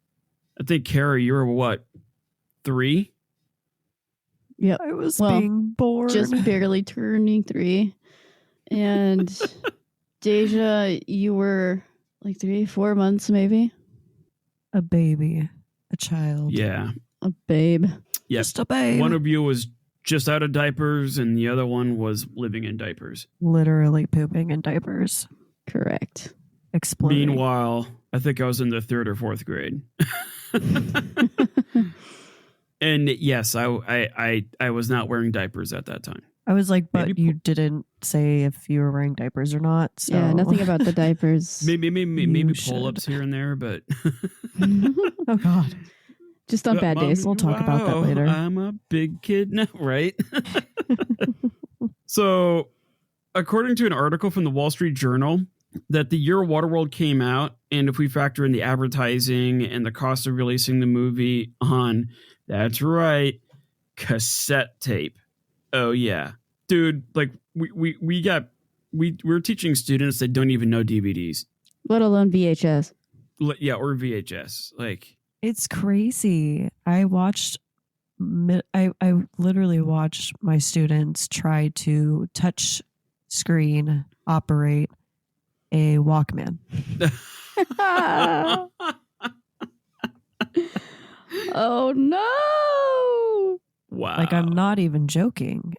A: I think Kara, you were what, 3?
C: Yep.
B: I was
C: Well,
B: being born.
C: Just barely turning 3. And Deja, you were like 3-4 months maybe.
B: A baby. A child.
A: Yeah.
C: A babe.
A: Yep.
B: Just a babe.
A: One of you was just out of diapers, and the other one was living in diapers.
B: Literally pooping in diapers.
C: Correct.
B: Exploding.
A: Meanwhile, I think I was in the 3rd or 4th grade. And yes, I was not wearing diapers at that time.
B: I was like, but
A: Maybe
B: you didn't say if you were wearing diapers or not. So.
C: Yeah, nothing about the diapers.
A: Maybe
B: You
A: pull-ups here and there, but
B: Oh God.
C: Just on bad days.
B: We'll talk about that later.
A: I'm a big kid now, right? So, according to an article from the Wall Street Journal, that the year Waterworld came out, and if we factor in the advertising and the cost of releasing the movie on, that's right, cassette tape. Oh yeah, dude! Like we're teaching students that don't even know DVDs,
C: Let alone VHS.
A: Yeah, or VHS. Like
B: It's crazy. I literally watched my students try to touch screen operate a Walkman.
C: Oh no!
A: wow.
B: Like, I'm not even joking.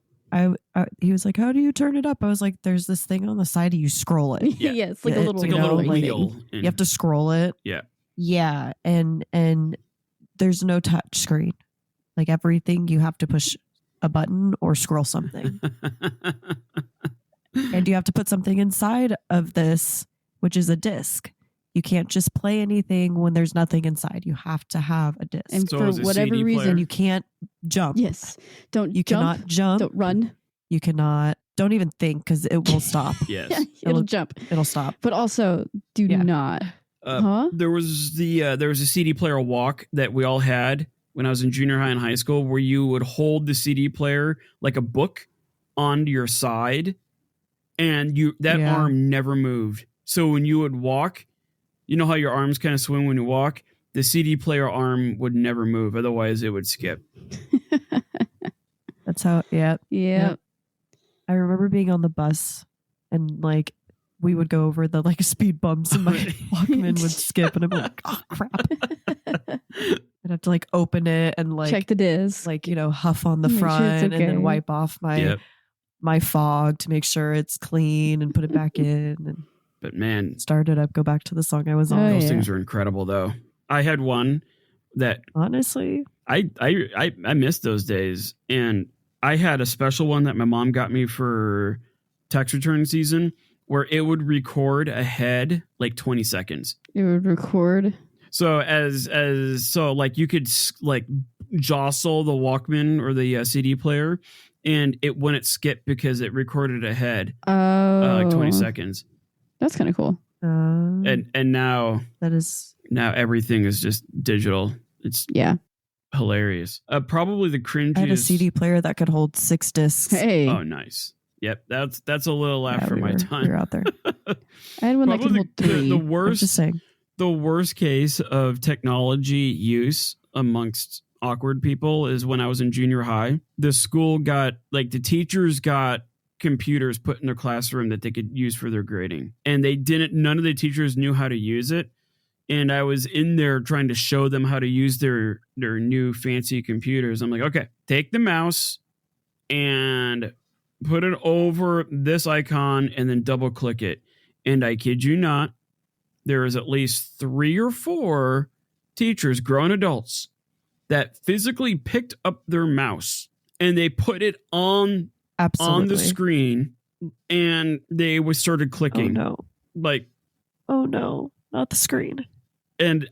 B: He was like, how do you turn it up? I was like, there's this thing on the side, you scroll it.
A: Yeah.
C: Yeah, it's like a
B: Yeah,
C: little,
A: It's like
B: you
A: a little
B: know, like,
A: wheel.
B: You have to scroll it.
A: Yeah.
B: Yeah. And there's no touch screen. Like, everything you have to push a button or scroll something. And you have to put something inside of this, which is a disc. You can't just play anything when there's nothing inside. You have to have a disc.
C: And
A: So
C: for
A: is it
C: whatever
A: CD
C: reason,
A: player?
B: You can't jump.
C: yes, don't
B: You
C: jump,
B: cannot jump.
C: don't run.
B: You cannot. Don't even think, because it will stop.
A: Yes.
C: Yeah, it'll
B: It'll-
C: jump.
B: It'll stop.
C: But also, do
B: Yeah.
C: not. Huh?
A: There was a CD player walk that we all had when I was in junior high and high school, where you would hold the CD player like a book onto your side, and that
B: Yeah.
A: arm never moved. So when you would walk, you know how your arms kind of swing when you walk? The CD player arm would never move. Otherwise, it would skip.
B: That's how, yeah.
C: Yeah.
B: I remember being on the bus and like we would go over the like speed bumps and my Walkman would skip and I'm like, oh crap. I'd have to like open it and like
C: Check the disc.
B: like, you know, huff on the
C: Make sure it's
B: front and
C: okay.
B: then wipe off my fog to make sure it's clean and put it back in and
A: But man,
B: start it up, go back to the song I was on.
C: Oh,
A: those
C: yeah.
A: things were incredible, though. I had one that
B: Honestly,
A: I missed those days, and I had a special one that my mom got me for tax return season, where it would record ahead like 20 seconds.
C: It would record.
A: So so like you could like jostle the Walkman or the CD player, and it wouldn't skip because it recorded ahead like 20 seconds.
C: That's kind of cool.
A: And now
B: that is
A: everything is just digital. It's
C: Yeah.
A: hilarious. Probably the cringiest.
B: I had a CD player that could hold 6 discs.
C: Hey.
A: Oh, nice. Yep, that's a little after my time.
B: We were out there.
C: I had one that could
A: Probably
C: hold 3.
A: the
B: I'm
A: worst
B: just saying.
A: the worst case of technology use amongst awkward people is when I was in junior high. The school got the teachers got computers put in their classroom that they could use for their grading, and none of the teachers knew how to use it. And I was in there trying to show them how to use their new fancy computers. I'm like, okay, take the mouse and put it over this icon and then double click it. And I kid you not, there is at least 3 or 4 teachers, grown adults, that physically picked up their mouse and they put it on the screen and they started clicking.
B: Oh no, not the screen.
A: And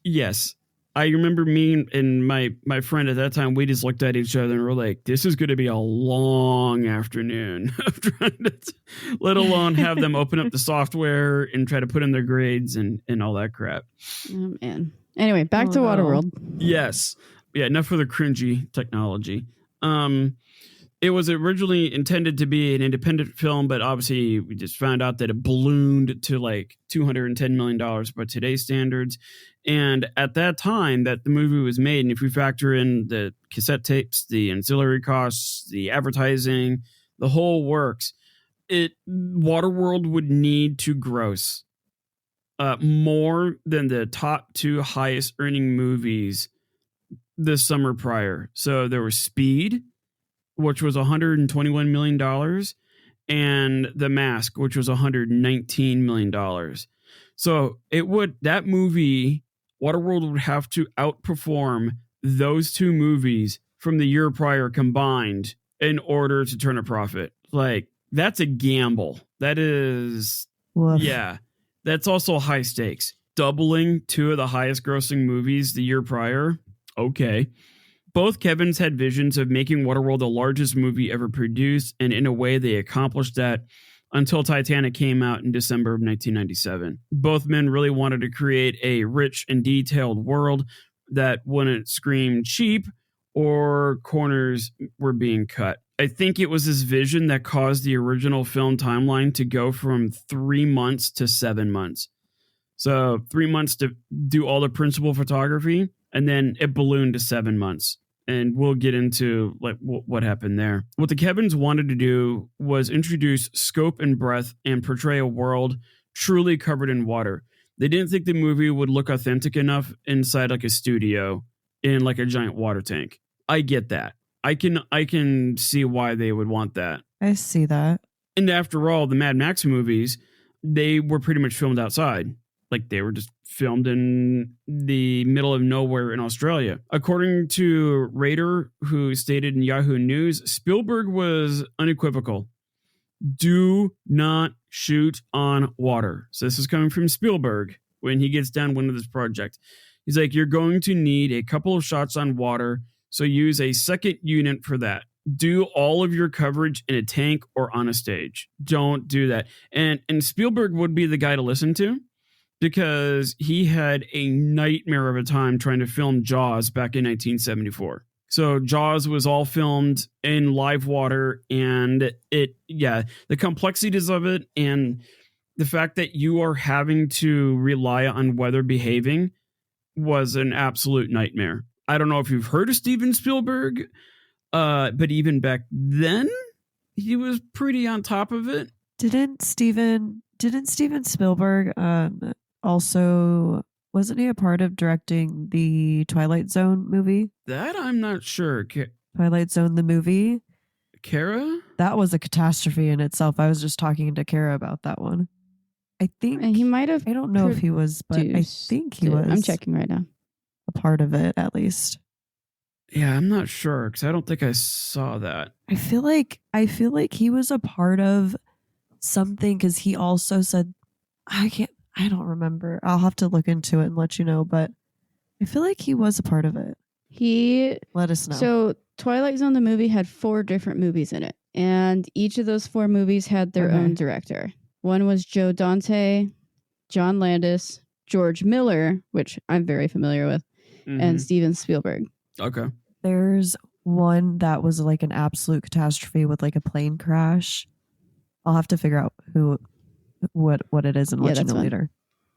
A: yes, I remember me and my friend at that time, we just looked at each other and we're like, this is going to be a long afternoon of trying to, let alone have them open up the software and try to put in their grades and all that crap.
C: Oh, man. Anyway, back to
B: no.
C: Waterworld.
A: Yes. Yeah, enough for the cringy technology. It was originally intended to be an independent film, but obviously we just found out that it ballooned to like $210 million by today's standards. And at that time that the movie was made, and if we factor in the cassette tapes, the ancillary costs, the advertising, the whole works, Waterworld would need to gross more than the top 2 highest earning movies the summer prior. So there was Speed, which was $121 million, and The Mask, which was $119 million. So that movie, Waterworld, would have to outperform those 2 movies from the year prior combined in order to turn a profit. Like, that's a gamble. That is,
B: Woof.
A: yeah, that's also high stakes. Doubling 2 of the highest grossing movies the year prior. Okay. Both Kevins had visions of making Waterworld the largest movie ever produced, and in a way they accomplished that until Titanic came out in December of 1997. Both men really wanted to create a rich and detailed world that wouldn't scream cheap or corners were being cut. I think it was this vision that caused the original film timeline to go from 3 months to 7 months. So 3 months to do all the principal photography, and then it ballooned to 7 months. And we'll get into like what happened there. What the Kevins wanted to do was introduce scope and breadth and portray a world truly covered in water. They didn't think the movie would look authentic enough inside like a studio in like a giant water tank. I get that. I can see why they would want that.
B: I see that.
A: And after all, the Mad Max movies, they were pretty much filmed outside. Like they were just filmed in the middle of nowhere in Australia. According to Rader, who stated in Yahoo News, Spielberg was unequivocal. Do not shoot on water. So this is coming from Spielberg when he gets done with this project. He's like, you're going to need a couple of shots on water, so use a second unit for that. Do all of your coverage in a tank or on a stage. Don't do that. And Spielberg would be the guy to listen to, because he had a nightmare of a time trying to film Jaws back in 1974. So Jaws was all filmed in live water, and the complexities of it and the fact that you are having to rely on weather behaving was an absolute nightmare. I don't know if you've heard of Steven Spielberg, but even back then, he was pretty on top of it.
B: Didn't Steven Spielberg also, wasn't he a part of directing the Twilight Zone movie?
A: That I'm not sure.
B: Twilight Zone, the movie?
A: Kara?
B: That was a catastrophe in itself. I was just talking to Kara about that one. I think
C: he might have.
B: I don't know if he was, but I think he was.
C: I'm checking right now.
B: A part of it, at least.
A: Yeah, I'm not sure because I don't think I saw that.
B: I feel like he was a part of something because he also said, I don't remember. I'll have to look into it and let you know, but I feel like he was a part of it. Let us know.
C: So Twilight Zone, the movie, had 4 different movies in it, and each of those 4 movies had their own director. One was Joe Dante, John Landis, George Miller, which I'm very familiar with, and Steven Spielberg.
A: Okay.
B: There's one that was like an absolute catastrophe with like a plane crash. I'll have to figure out what it is and let you know later.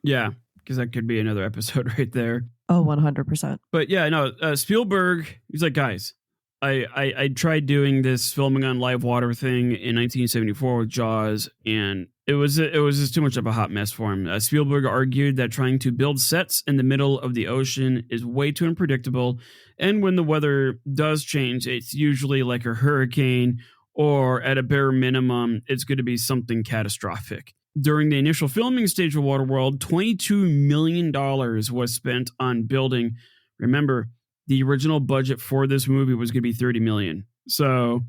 A: Yeah, because that could be another episode right there.
B: Oh, 100%.
A: But yeah, no, Spielberg, he's like, guys, I tried doing this filming on live water thing in 1974 with Jaws, and it was just too much of a hot mess for him. Spielberg argued that trying to build sets in the middle of the ocean is way too unpredictable, and when the weather does change, it's usually like a hurricane, or at a bare minimum, it's going to be something catastrophic. During the initial filming stage of Waterworld, $22 million was spent on building. Remember, the original budget for this movie was going to be $30 million. So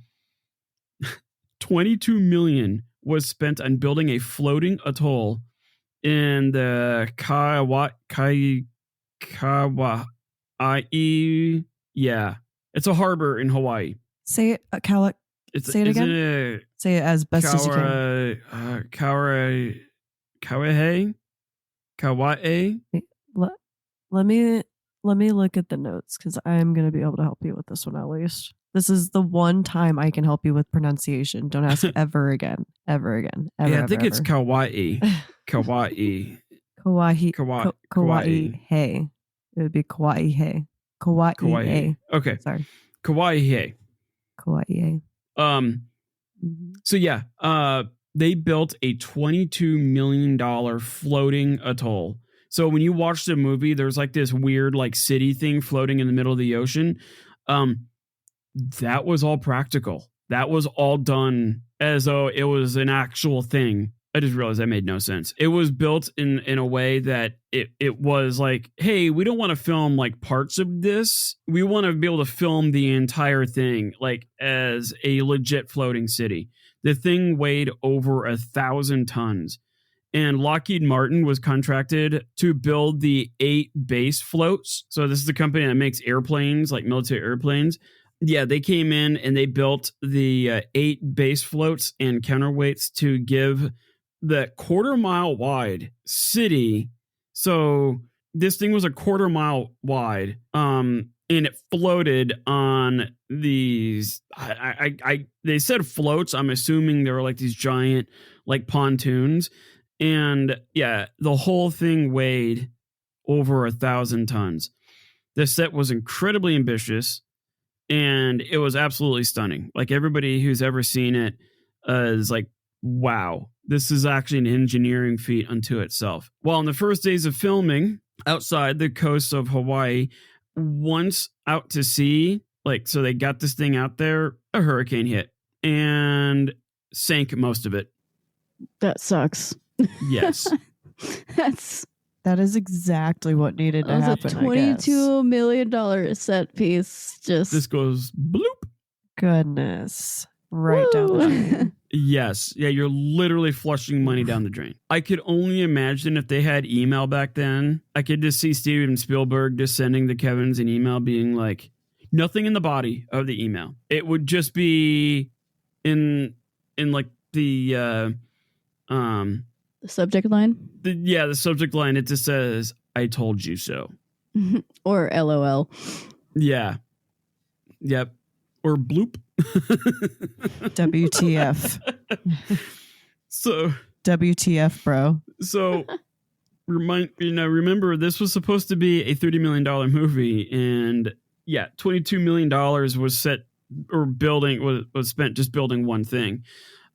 A: $22 million was spent on building a floating atoll in the Kauai. Yeah, it's a harbor in Hawaii.
B: Say it, say it again. Say it as best as you can.
A: Kauai.
B: Let me look at the notes because I'm going to be able to help you with this one at least. This is the one time I can help you with pronunciation. Don't ask ever again. Ever again. Ever,
A: Yeah, I
B: ever,
A: think it's
B: ever.
A: kawaii. Kawaii.
B: Kawaii hey. It would be kawaii hey. Kawaii hey.
A: Okay.
B: Sorry.
A: Kawaii hey.
B: Kawaii hey.
A: So yeah, they built a $22 million floating atoll. So when you watch the movie, there's like this weird like city thing floating in the middle of the ocean. That was all practical. That was all done as though it was an actual thing. I just realized that made no sense. It was built in a way that it was like, hey, we don't want to film like parts of this. We want to be able to film the entire thing like as a legit floating city. The thing weighed over 1,000 tons. And Lockheed Martin was contracted to build the 8 base floats. So this is the company that makes airplanes, like military airplanes. Yeah, they came in and they built the 8 base floats and counterweights to give the 1/4 mile wide city. So this thing was a 1/4 mile wide. And it floated on these. They said floats. I'm assuming they were like these giant, like pontoons. And yeah, the whole thing weighed over 1,000 tons. The set was incredibly ambitious, and it was absolutely stunning. Like everybody who's ever seen it is like, wow, this is actually an engineering feat unto itself. Well, in the first days of filming outside the coast of Hawaii, once out to sea, like, so they got this thing out there, a hurricane hit and sank most of it.
C: That sucks.
A: Yes.
B: That is exactly what needed to happen.
C: That was a $22 million set piece. Just
A: this goes bloop.
B: Goodness. Right down the drain.
A: Yes. Yeah, you're literally flushing money down the drain. I could only imagine if they had email back then. I could just see Steven Spielberg just sending the Kevins an email being like, nothing in the body of the email. It would just be in like the
C: subject line?
A: The subject line, it just says, I told you so.
C: Or LOL.
A: Yeah. Yep. Or bloop.
B: WTF.
A: So
B: WTF, bro.
A: So remember this was supposed to be a $30 million movie, and yeah, $22 million was set or building was spent just building one thing.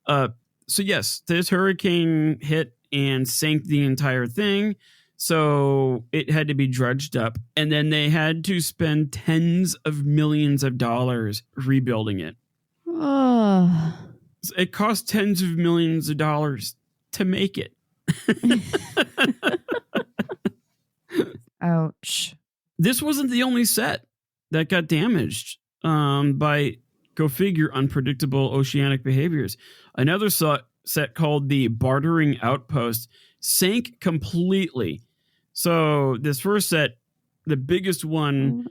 A: So yes, this hurricane hit and sank the entire thing. So it had to be dredged up, and then they had to spend tens of millions of dollars rebuilding it.
C: Oh.
A: It cost tens of millions of dollars to make it.
B: Ouch.
A: This wasn't the only set that got damaged by, go figure, unpredictable oceanic behaviors. Another set called the Bartering Outpost sank completely. So this first set, the biggest one,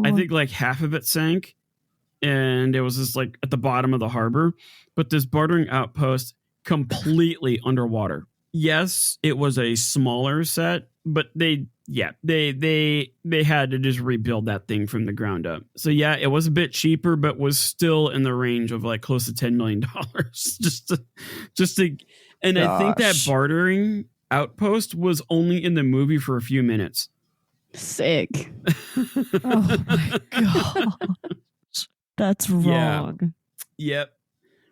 A: I think like half of it sank, and it was just like at the bottom of the harbor. But this Bartering Outpost completely underwater. Yes, it was a smaller set, but they had to just rebuild that thing from the ground up. So yeah, it was a bit cheaper, but was still in the range of like close to $10 million just to. And gosh. I think that Bartering Outpost was only in the movie for a few minutes.
C: Sick.
B: Oh my god, that's wrong.
A: Yeah. Yep.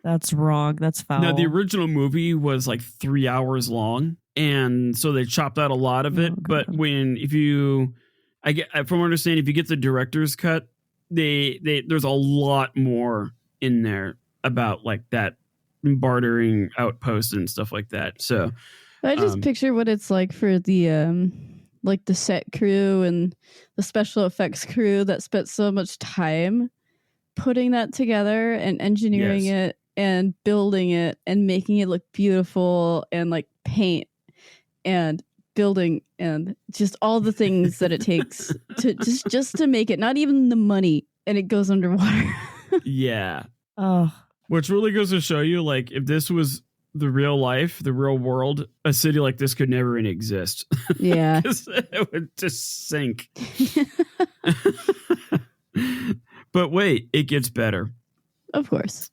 B: That's wrong. That's foul.
A: Now, the original movie was like 3 hours long, and so they chopped out a lot of it. But from what I understand, if you get the director's cut, there's a lot more in there about like that bartering outpost and stuff like that. So
C: I just picture what it's like for the like the set crew and the special effects crew that spent so much time putting that together and engineering it and building it and making it look beautiful and like paint and building and just all the things that it takes to just to make it, not even the money, and it goes underwater.
A: Yeah.
B: Oh,
A: which really goes to show you, like, if this was the real life, the real world, a city like this could never even exist.
C: Yeah.
A: It would just sink. But wait, it gets better.
C: Of course.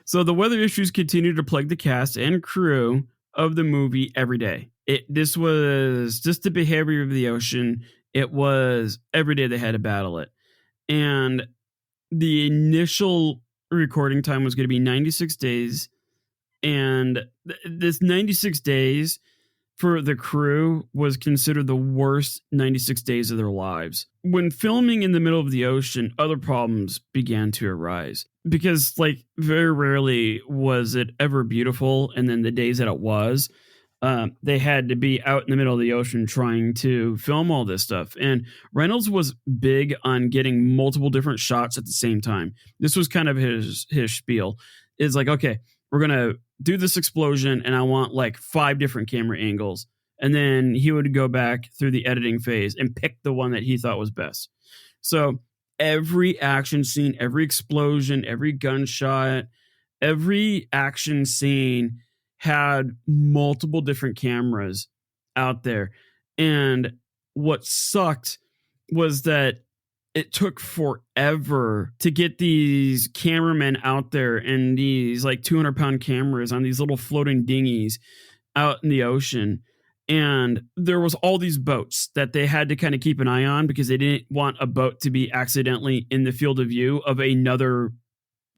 A: So the weather issues continue to plague the cast and crew of the movie every day. This was just the behavior of the ocean. It was every day they had to battle it. And the initial recording time was going to be 96 days. And this 96 days for the crew was considered the worst 96 days of their lives. When filming in the middle of the ocean, other problems began to arise because, like, very rarely was it ever beautiful. And then the days that it was, they had to be out in the middle of the ocean trying to film all this stuff. And Reynolds was big on getting multiple different shots at the same time. This was kind of his spiel. It's like, okay, we're going to do this explosion and I want like 5 different camera angles. And then he would go back through the editing phase and pick the one that he thought was best. So every action scene, every explosion, every gunshot, every action scene had multiple different cameras out there. And what sucked was that it took forever to get these cameramen out there and these like 200-pound cameras on these little floating dinghies out in the ocean. And there was all these boats that they had to kind of keep an eye on because they didn't want a boat to be accidentally in the field of view of another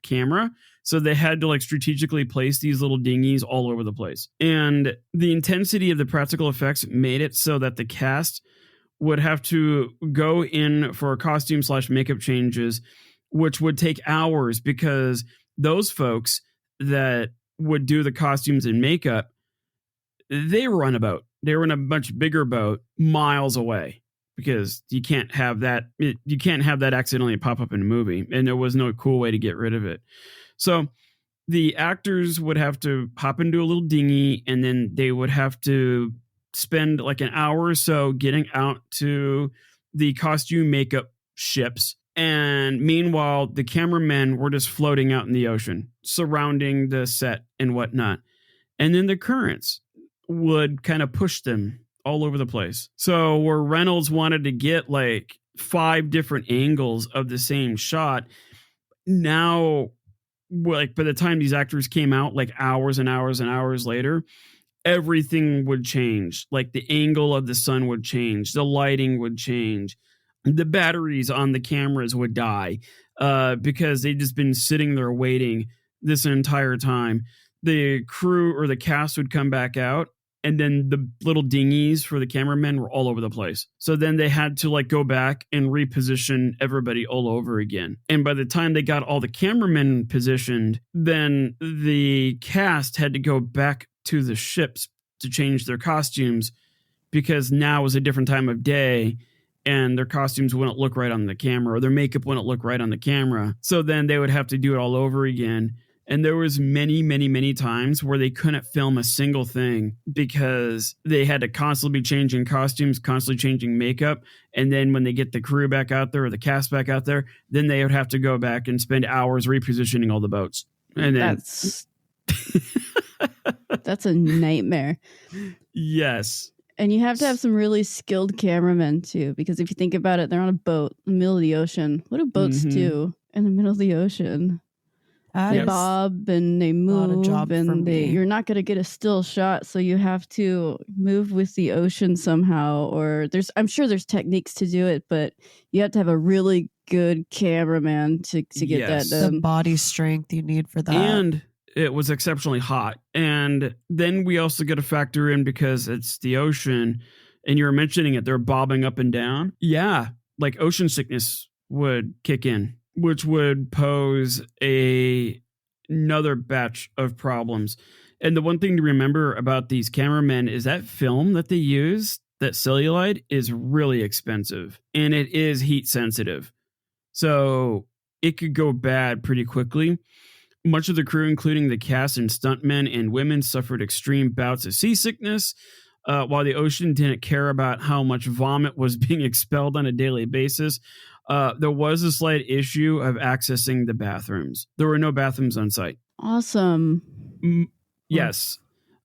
A: camera. So they had to like strategically place these little dinghies all over the place. And the intensity of the practical effects made it so that the cast would have to go in for costume / makeup changes, which would take hours because those folks that would do the costumes and makeup, they were on a boat. They were in a much bigger boat miles away because you can't have that. You can't have that accidentally pop up in a movie. And there was no cool way to get rid of it. So the actors would have to hop into a little dinghy and then they would have to spend like an hour or so getting out to the costume makeup ships. And meanwhile, the cameramen were just floating out in the ocean, surrounding the set and whatnot. And then the currents would kind of push them all over the place. So where Reynolds wanted to get like 5 different angles of the same shot, now, like by the time these actors came out, like hours and hours and hours later, everything would change. Like the angle of the sun would change, the lighting would change, the batteries on the cameras would die because they'd just been sitting there waiting this entire time. The crew or the cast would come back out, and then the little dinghies for the cameramen were all over the place. So then they had to like go back and reposition everybody all over again. And by the time they got all the cameramen positioned, then the cast had to go back to the ships to change their costumes because now was a different time of day and their costumes wouldn't look right on the camera or their makeup wouldn't look right on the camera. So then they would have to do it all over again. And there was many, many, many times where they couldn't film a single thing because they had to constantly be changing costumes, constantly changing makeup. And then when they get the crew back out there or the cast back out there, then they would have to go back and spend hours repositioning all the boats. And then
C: That's a nightmare.
A: Yes.
C: And you have to have some really skilled cameramen too, because if you think about it, they're on a boat in the middle of the ocean. What do boats do in the middle of the ocean? They bob and they move, and you're not going to get a still shot, so you have to move with the ocean somehow. Or I'm sure there's techniques to do it, but you have to have a really good cameraman to get that done.
B: The body strength you need for that.
A: And it was exceptionally hot. And then we also got to factor in, because it's the ocean, and you were mentioning it, they're bobbing up and down. Yeah, like ocean sickness would kick in, which would pose another batch of problems. And the one thing to remember about these cameramen is that film that they use, that cellulite, is really expensive and it is heat sensitive. So it could go bad pretty quickly. Much of the crew, including the cast and stuntmen and women, suffered extreme bouts of seasickness, while the ocean didn't care about how much vomit was being expelled on a daily basis. There was a slight issue of accessing the bathrooms. There were no bathrooms on site.
C: Awesome.
A: Yes.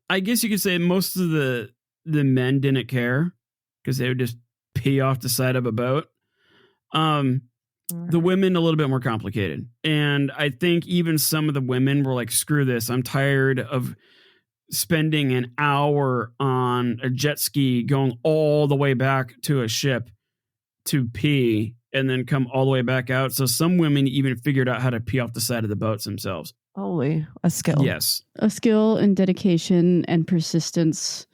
A: I guess you could say most of the men didn't care because they would just pee off the side of a boat. The women a little bit more complicated. And I think even some of the women were like, screw this. I'm tired of spending an hour on a jet ski going all the way back to a ship to pee and then come all the way back out. So some women even figured out how to pee off the side of the boats themselves.
B: Holy, a skill.
A: Yes.
C: A skill and dedication and persistence.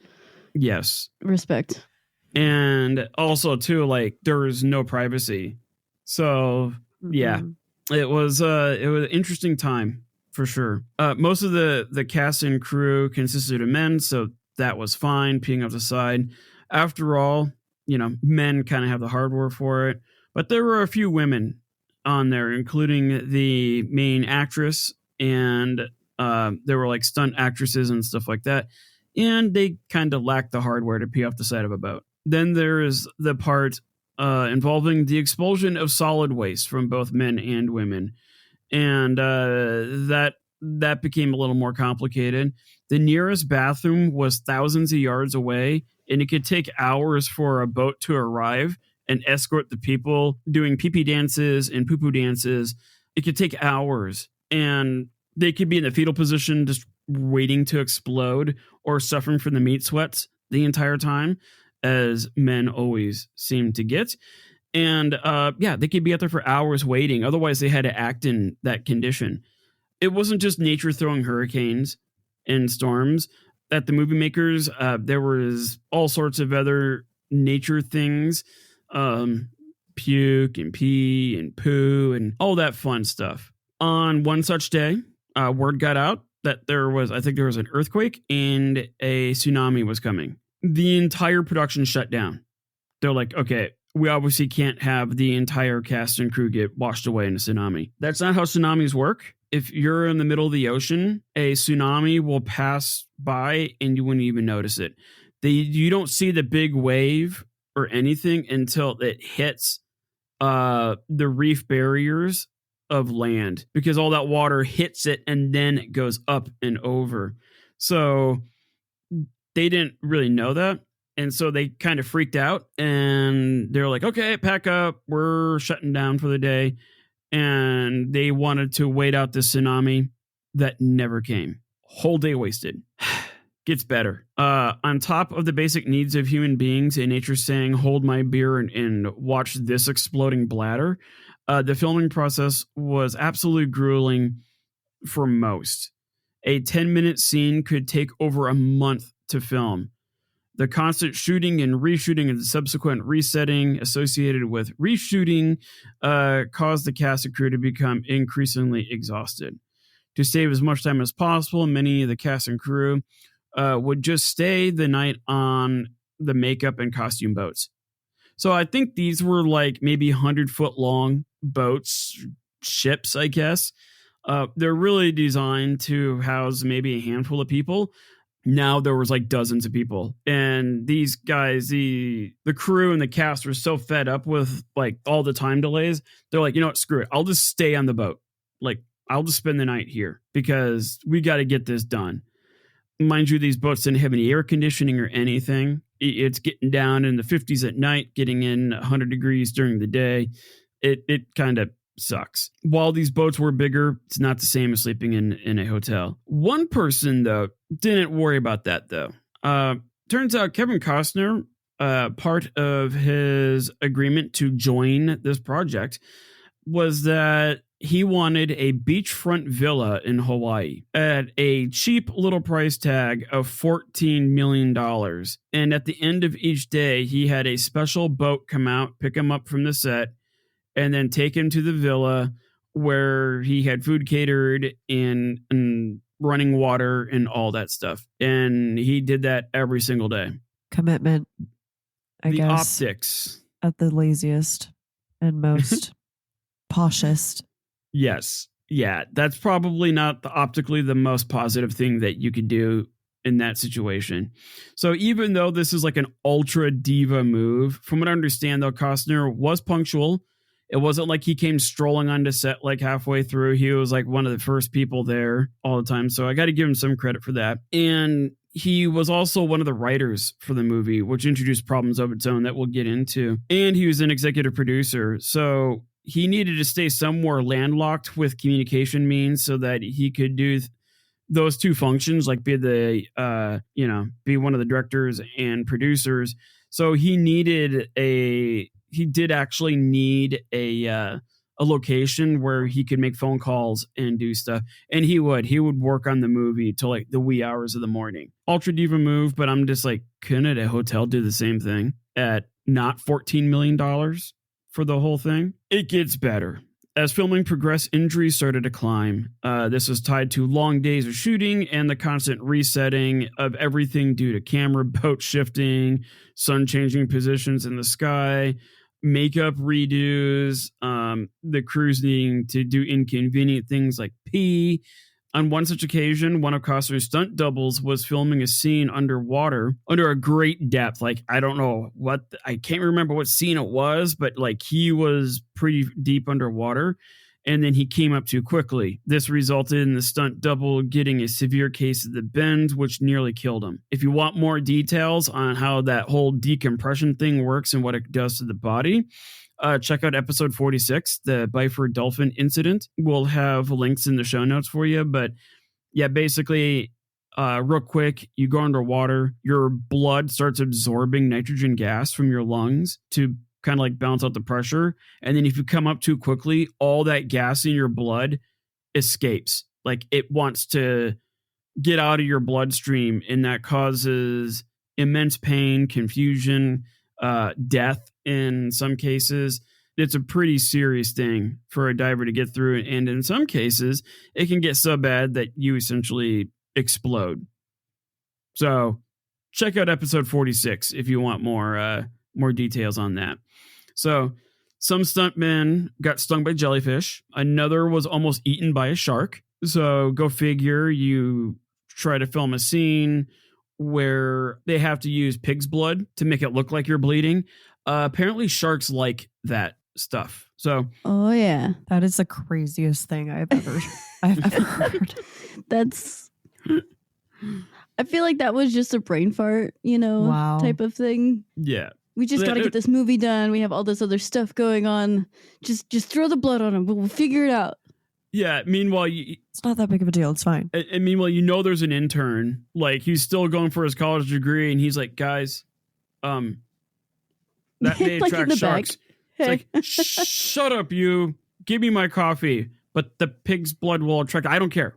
A: Yes.
C: Respect.
A: And also too, like, there was no privacy. So yeah, it was an interesting time for sure. Most of the cast and crew consisted of men, so that was fine, peeing off the side. After all, men kind of have the hardware for it, but there were a few women on there, including the main actress, and there were like stunt actresses and stuff like that, and they kind of lacked the hardware to pee off the side of a boat. Then there is the part involving the expulsion of solid waste from both men and women, and that became a little more complicated. The nearest bathroom was thousands of yards away, and it could take hours for a boat to arrive and escort the people doing pee-pee dances and poo-poo dances. It could take hours, and they could be in the fetal position just waiting to explode or suffering from the meat sweats the entire time, as men always seem to get. And they could be out there for hours waiting. Otherwise, they had to act in that condition. It wasn't just nature throwing hurricanes and storms at the movie makers. There was all sorts of other nature things, puke and pee and poo and all that fun stuff. On one such day, word got out that there was an earthquake and a tsunami was coming. The entire production shut down. They're like, okay, we obviously can't have the entire cast and crew get washed away in a tsunami. That's not how tsunamis work. If you're in the middle of the ocean, a tsunami will pass by and you wouldn't even notice it. You don't see the big wave or anything until it hits the reef barriers of land, because all that water hits it and then it goes up and over. So they didn't really know that. And so they kind of freaked out and they're like, okay, pack up. We're shutting down for the day. And they wanted to wait out the tsunami that never came. Whole day wasted. Gets better. On top of the basic needs of human beings and nature saying, hold my beer and watch this exploding bladder, the filming process was absolutely grueling for most. A 10-minute scene could take over a month to film. The constant shooting and reshooting and the subsequent resetting associated with reshooting caused the cast and crew to become increasingly exhausted. To save as much time as possible, many of the cast and crew would just stay the night on the makeup and costume boats. So I think these were like maybe 100-foot long boats, ships, I guess. They're really designed to house maybe a handful of people. Now there was like dozens of people, and these guys, the crew and the cast were so fed up with like all the time delays. They're like, you know what, screw it. I'll just stay on the boat. Like, I'll just spend the night here because we got to get this done. Mind you, these boats didn't have any air conditioning or anything. It's getting down in the 50s at night, getting in 100 degrees during the day. It kind of sucks. While these boats were bigger, it's not the same as sleeping in a hotel. One person, though, didn't worry about that, though. Turns out Kevin Costner, part of his agreement to join this project was that he wanted a beachfront villa in Hawaii at a cheap little price tag of $14 million. And at the end of each day, he had a special boat come out, pick him up from the set, and then take him to the villa where he had food catered and running water and all that stuff. And he did that every single day.
B: Commitment, I guess.
A: The optics.
B: At the laziest and most poshest.
A: Yes. Yeah, that's probably not optically the most positive thing that you could do in that situation. So even though this is like an ultra diva move, from what I understand, though, Costner was punctual. It wasn't like he came strolling onto set like halfway through. He was like one of the first people there all the time. So I got to give him some credit for that. And he was also one of the writers for the movie, which introduced problems of its own that we'll get into. And he was an executive producer. So he needed to stay somewhere landlocked with communication means so that he could do those two functions, like be the be one of the directors and producers. So he did actually need a location where he could make phone calls and do stuff. And he would work on the movie till like the wee hours of the morning. Ultra diva move, but I'm just like, couldn't a hotel do the same thing at not $14 million for the whole thing? It gets better. As filming progressed, injuries started to climb. This was tied to long days of shooting and the constant resetting of everything due to camera boat shifting, sun changing positions in the sky, makeup redos, the crews needing to do inconvenient things like pee. On one such occasion, one of Costner's stunt doubles was filming a scene underwater under a great depth. Like, I can't remember what scene it was, but like he was pretty deep underwater and then he came up too quickly. This resulted in the stunt double getting a severe case of the bend, which nearly killed him. If you want more details on how that whole decompression thing works and what it does to the body, check out episode 46, the Byford Dolphin incident. We'll have links in the show notes for you. But yeah, basically, real quick, you go underwater, your blood starts absorbing nitrogen gas from your lungs to kind of like balance out the pressure. And then if you come up too quickly, all that gas in your blood escapes. Like it wants to get out of your bloodstream, and that causes immense pain, confusion, death in some cases. It's a pretty serious thing for a diver to get through. And in some cases, it can get so bad that you essentially explode. So check out episode 46 if you want more details on that. So some stuntmen got stung by jellyfish. Another was almost eaten by a shark. So go figure, you try to film a scene where they have to use pig's blood to make it look like you're bleeding. Apparently sharks like that stuff. So,
C: oh yeah,
B: that is the craziest thing I've ever heard.
C: I feel like that was just a brain fart, type of thing.
A: Yeah.
C: We just got to get this movie done. We have all this other stuff going on. Just throw the blood on him. We'll figure it out.
A: Yeah. Meanwhile,
B: it's not that big of a deal. It's fine.
A: And meanwhile, there's an intern. Like he's still going for his college degree, and he's like, guys, that may
C: like
A: attract sharks. It's like, shut up, you. Give me my coffee. But the pig's blood will attract. I don't care.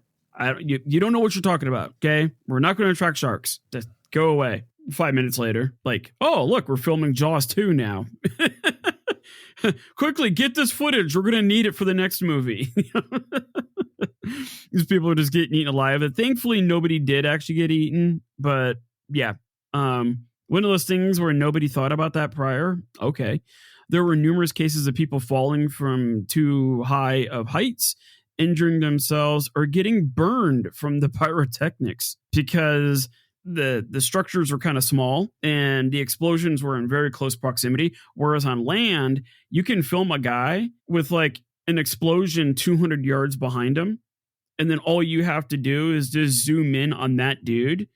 A: You don't know what you're talking about. Okay, we're not going to attract sharks. Just go away. 5 minutes later, like, oh, look, we're filming Jaws 2 now. Quickly, get this footage. We're going to need it for the next movie. These people are just getting eaten alive. And thankfully, nobody did actually get eaten. But yeah, one of those things where nobody thought about that prior. Okay. There were numerous cases of people falling from too high of heights, injuring themselves, or getting burned from the pyrotechnics because the structures were kind of small and the explosions were in very close proximity. Whereas on land, you can film a guy with like an explosion 200 yards behind him. And then all you have to do is just zoom in on that dude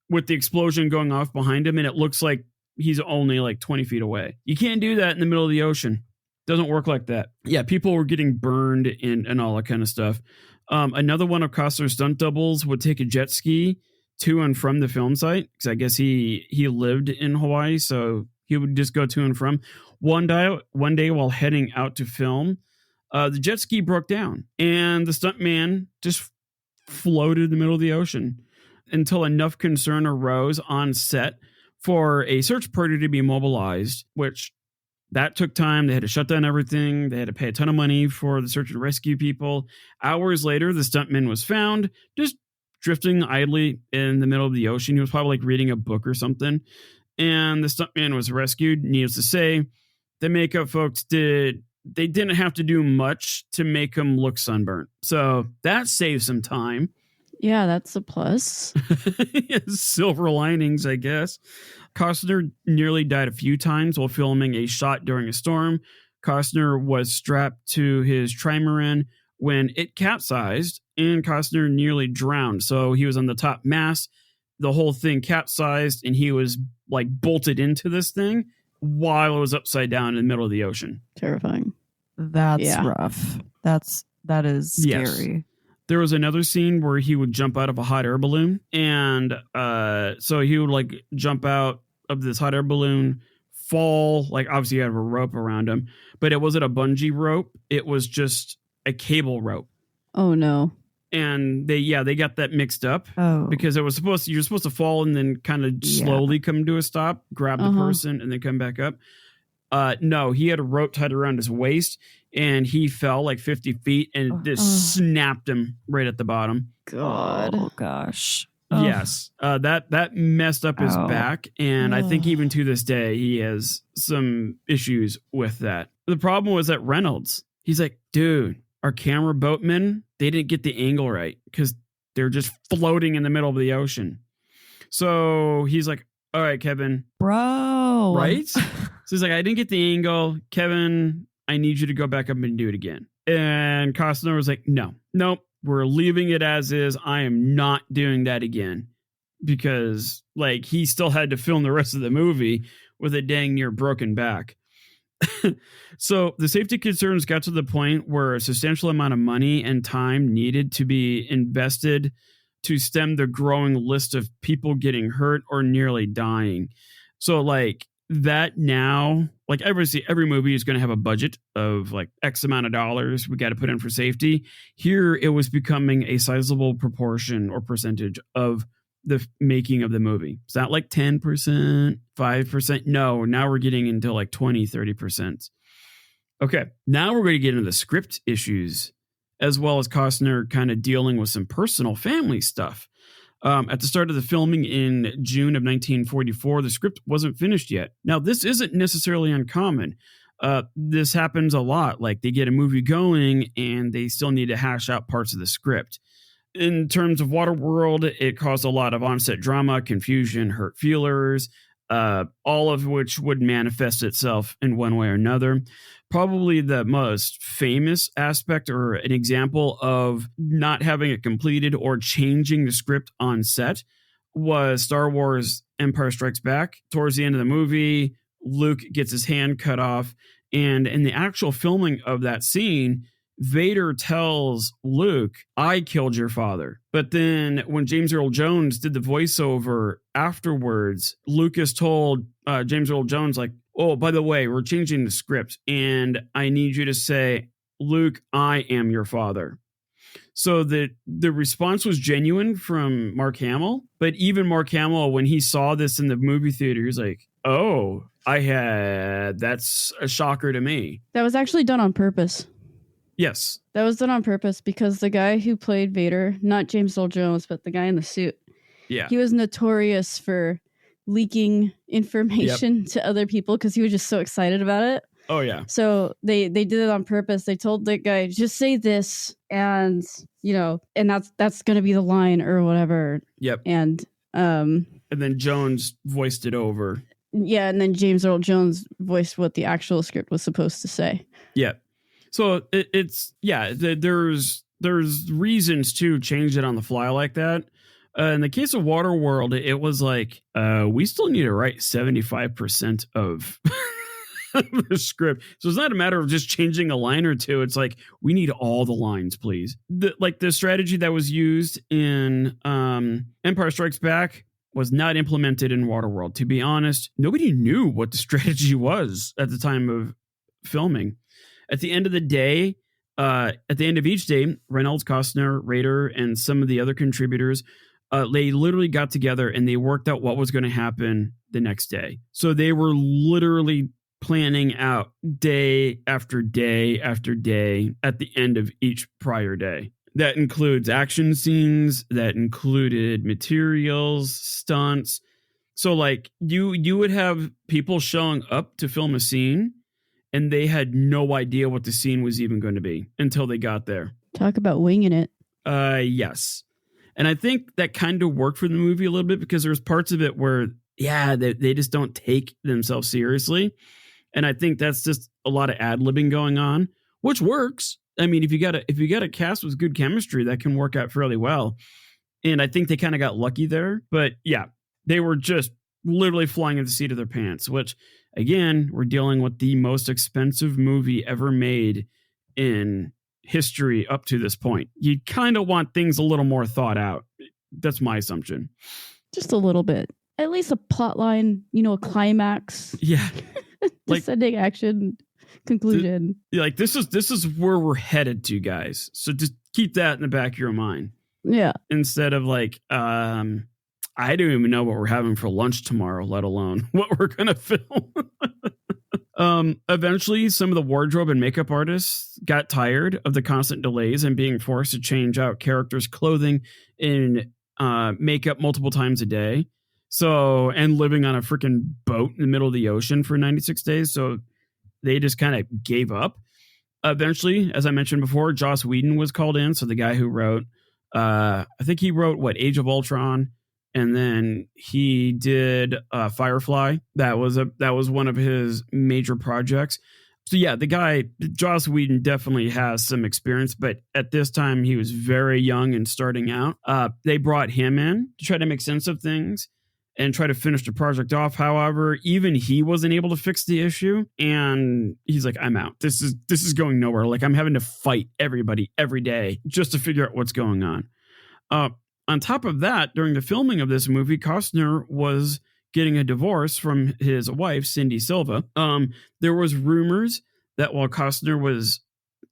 A: with the explosion going off behind him. And it looks like he's only like 20 feet away. You can't do that in the middle of the ocean. Doesn't work like that. Yeah, people were getting burned and all that kind of stuff. Another one of Costner's stunt doubles would take a jet ski to and from the film site, because I guess he lived in Hawaii, so he would just go to and from. One day while heading out to film, the jet ski broke down, and the stuntman just floated in the middle of the ocean until enough concern arose on set for a search party to be mobilized, which that took time. They had to shut down everything. They had to pay a ton of money for the search and rescue people. Hours later, the stuntman was found just drifting idly in the middle of the ocean. He was probably like reading a book or something. And the stuntman was rescued. Needless to say, the makeup folks didn't have to do much to make him look sunburnt. So that saved some time.
C: Yeah, that's a plus.
A: Silver linings, I guess. Costner nearly died a few times while filming a shot during a storm. Costner was strapped to his trimaran when it capsized, and Costner nearly drowned. So he was on the top mast. The whole thing capsized, and he was like bolted into this thing while it was upside down in the middle of the ocean.
C: Terrifying.
B: That's
C: Yeah.
B: rough. That is
A: Yes.
B: scary.
A: There was another scene where he would jump out of a hot air balloon, and so he would like jump out of this hot air balloon, fall, like obviously he had a rope around him, but it wasn't a bungee rope, it was just a cable rope.
C: Oh no.
A: And they got that mixed up
B: Oh,
A: because you're supposed to fall and then kind of slowly come to a stop, grab the person, and then come back up. No, he had a rope tied around his waist, and he fell like 50 feet and just snapped him right at the bottom.
C: God.
B: Oh gosh.
A: Yes, that messed up his
B: Ow.
A: back, and I think even to this day he has some issues with that. The problem was that Reynolds, he's like, dude, our camera boatmen, they didn't get the angle right because they're just floating in the middle of the ocean. So he's like, all right, Kevin,
B: Bro.
A: right? So he's like, I didn't get the angle, Kevin, I need you to go back up and do it again. And Costner was like, nope. We're leaving it as is. I am not doing that again, because like he still had to film the rest of the movie with a dang near broken back. So the safety concerns got to the point where a substantial amount of money and time needed to be invested to stem the growing list of people getting hurt or nearly dying. So like that now, like every movie is going to have a budget of like X amount of dollars we got to put in for safety. Here it was becoming a sizable proportion or percentage of the making of the movie. It's not like 10%, 5%. No, now we're getting into like 20, 30%. Okay, now we're going to get into the script issues, as well as Costner kind of dealing with some personal family stuff. At the start of the filming in June of 1944, the script wasn't finished yet. Now, this isn't necessarily uncommon. This happens a lot. Like they get a movie going and they still need to hash out parts of the script. In terms of Waterworld, it caused a lot of on-set drama, confusion, hurt feelers, all of which would manifest itself in one way or another. Probably the most famous aspect or an example of not having it completed or changing the script on set was Star Wars Empire Strikes Back. Towards the end of the movie, Luke gets his hand cut off. And in the actual filming of that scene, Vader tells Luke, I killed your father. But then when James Earl Jones did the voiceover afterwards, Lucas told James Earl Jones, like, oh, by the way, we're changing the script and I need you to say, Luke, I am your father. So the response was genuine from Mark Hamill. But even Mark Hamill, when he saw this in the movie theater, he's like, oh, that's a shocker to me.
C: That was actually done on purpose.
A: Yes.
C: That was done on purpose because the guy who played Vader, not James Earl Jones, but the guy in the suit, he was notorious for leaking information to other people because he was just so excited about it.
A: Oh, yeah.
C: So they did it on purpose. They told the guy, just say this and, and that's going to be the line or whatever.
A: Yep.
C: And
A: then Jones voiced it over.
C: Yeah. And then James Earl Jones voiced what the actual script was supposed to say.
A: Yeah. So there's reasons to change it on the fly like that. In the case of Waterworld, it was like, we still need to write 75% of the script. So it's not a matter of just changing a line or two. It's like, we need all the lines, please. The strategy that was used in Empire Strikes Back was not implemented in Waterworld. To be honest, nobody knew what the strategy was at the time of filming. At the end of the day, at the end of each day, Reynolds, Costner, Rader, and some of the other contributors, they literally got together and they worked out what was going to happen the next day. So they were literally planning out day after day after day at the end of each prior day. That includes action scenes, that included materials, stunts. So like you would have people showing up to film a scene and they had no idea what the scene was even going to be until they got there.
C: Talk about winging it.
A: Yes. And I think that kind of worked for the movie a little bit because there's parts of it where, they just don't take themselves seriously. And I think that's just a lot of ad-libbing going on, which works. I mean, if you got a cast with good chemistry, that can work out fairly well. And I think they kind of got lucky there. But yeah, they were just literally flying at the seat of their pants, which again, we're dealing with the most expensive movie ever made in history up to this point. You kind of want things a little more thought out. That's my assumption.
C: Just a little bit. At least a plot line, a climax.
A: Yeah.
C: Descending action conclusion.
A: This is where we're headed to, guys. So just keep that in the back of your mind.
C: Yeah.
A: Instead of I don't even know what we're having for lunch tomorrow, let alone what we're going to film. Eventually, some of the wardrobe and makeup artists got tired of the constant delays and being forced to change out characters' clothing and makeup multiple times a day. And living on a freaking boat in the middle of the ocean for 96 days. So they just kind of gave up. Eventually, as I mentioned before, Joss Whedon was called in. So the guy who wrote, I think he wrote Age of Ultron. And then he did Firefly. That was one of his major projects. So yeah, the guy, Joss Whedon, definitely has some experience, but at this time he was very young and starting out. They brought him in to try to make sense of things and try to finish the project off. However, even he wasn't able to fix the issue, and he's like, "I'm out. This is going nowhere. I'm having to fight everybody every day just to figure out what's going on." On top of that, during the filming of this movie, Costner was getting a divorce from his wife, Cindy Silva. There was rumors that while Costner was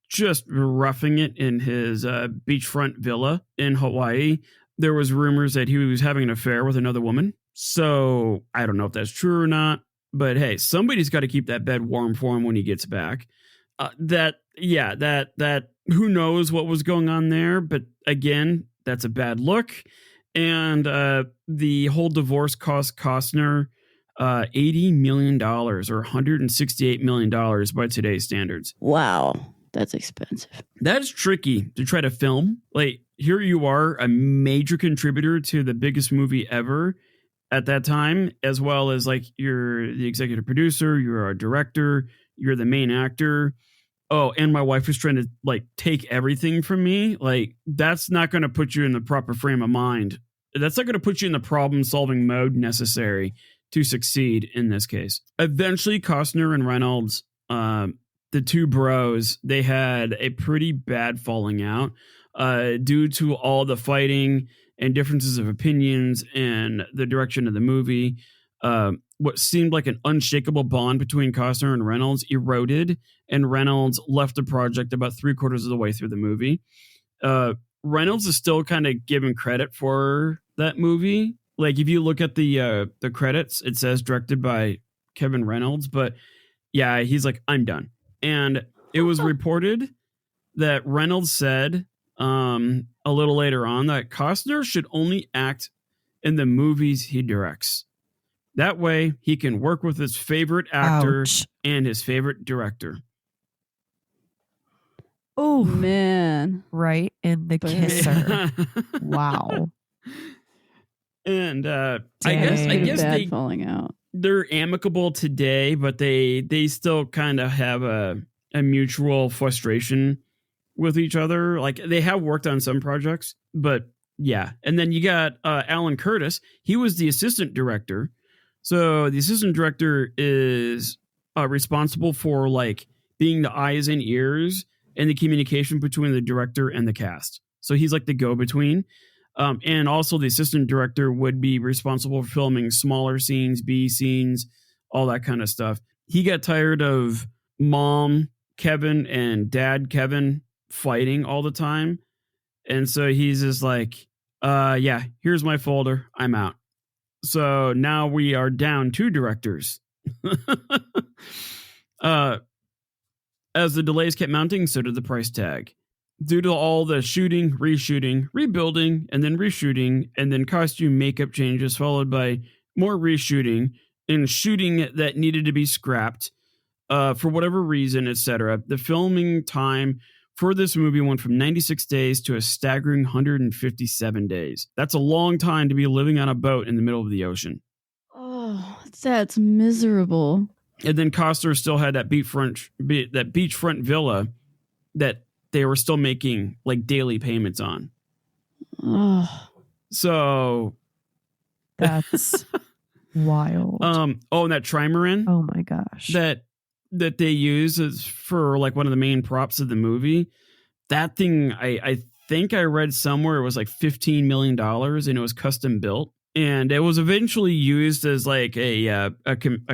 A: just roughing it in his beachfront villa in Hawaii, there was rumors that he was having an affair with another woman. So I don't know if that's true or not, but hey, somebody's got to keep that bed warm for him when he gets back. That who knows what was going on there, but again, that's a bad look. And the whole divorce cost Costner $80 million or $168 million by today's standards.
C: Wow. That's expensive.
A: That's tricky to try to film. Here you are, a major contributor to the biggest movie ever at that time, as well as you're the executive producer, you're a director, you're the main actor. Oh, and my wife was trying to take everything from me. That's not going to put you in the proper frame of mind. That's not going to put you in the problem solving mode necessary to succeed in this case. Eventually, Costner and Reynolds, the two bros, they had a pretty bad falling out due to all the fighting and differences of opinions and the direction of the movie. What seemed like an unshakable bond between Costner and Reynolds eroded, and Reynolds left the project about 3/4 of the way through the movie. Reynolds is still kind of given credit for that movie. If you look at the credits, it says directed by Kevin Reynolds, but yeah, he's like, I'm done. And it was reported that Reynolds said a little later on that Costner should only act in the movies he directs. That way, he can work with his favorite actor and his favorite director.
B: Oh,
C: man.
B: Right in the kisser. Wow.
A: And I guess
C: they falling out.
A: They're amicable today, but they still kind of have a mutual frustration with each other. They have worked on some projects, but yeah. And then you got Alan Curtis. He was the assistant director. So the assistant director is responsible for being the eyes and ears and the communication between the director and the cast. So he's the go-between. And also the assistant director would be responsible for filming smaller scenes, B scenes, all that kind of stuff. He got tired of mom Kevin and dad Kevin fighting all the time. And so he's just yeah, here's my folder. I'm out. So now we are down 2 directors. As the delays kept mounting, so did the price tag. Due to all the shooting, reshooting, rebuilding, and then reshooting, and then costume makeup changes, followed by more reshooting and shooting that needed to be scrapped for whatever reason, etc. The filming time for this movie went from 96 days to a staggering 157 days. That's a long time to be living on a boat in the middle of the ocean.
C: Oh, that's miserable.
A: And then Costner still had that beachfront villa that they were still making daily payments on.
C: Oh.
A: So
B: that's Wild.
A: And that trimaran.
B: Oh my gosh.
A: That they use as for like one of the main props of the movie. That thing, I think I read somewhere it was like $15 million, and it was custom built. And it was eventually used as like a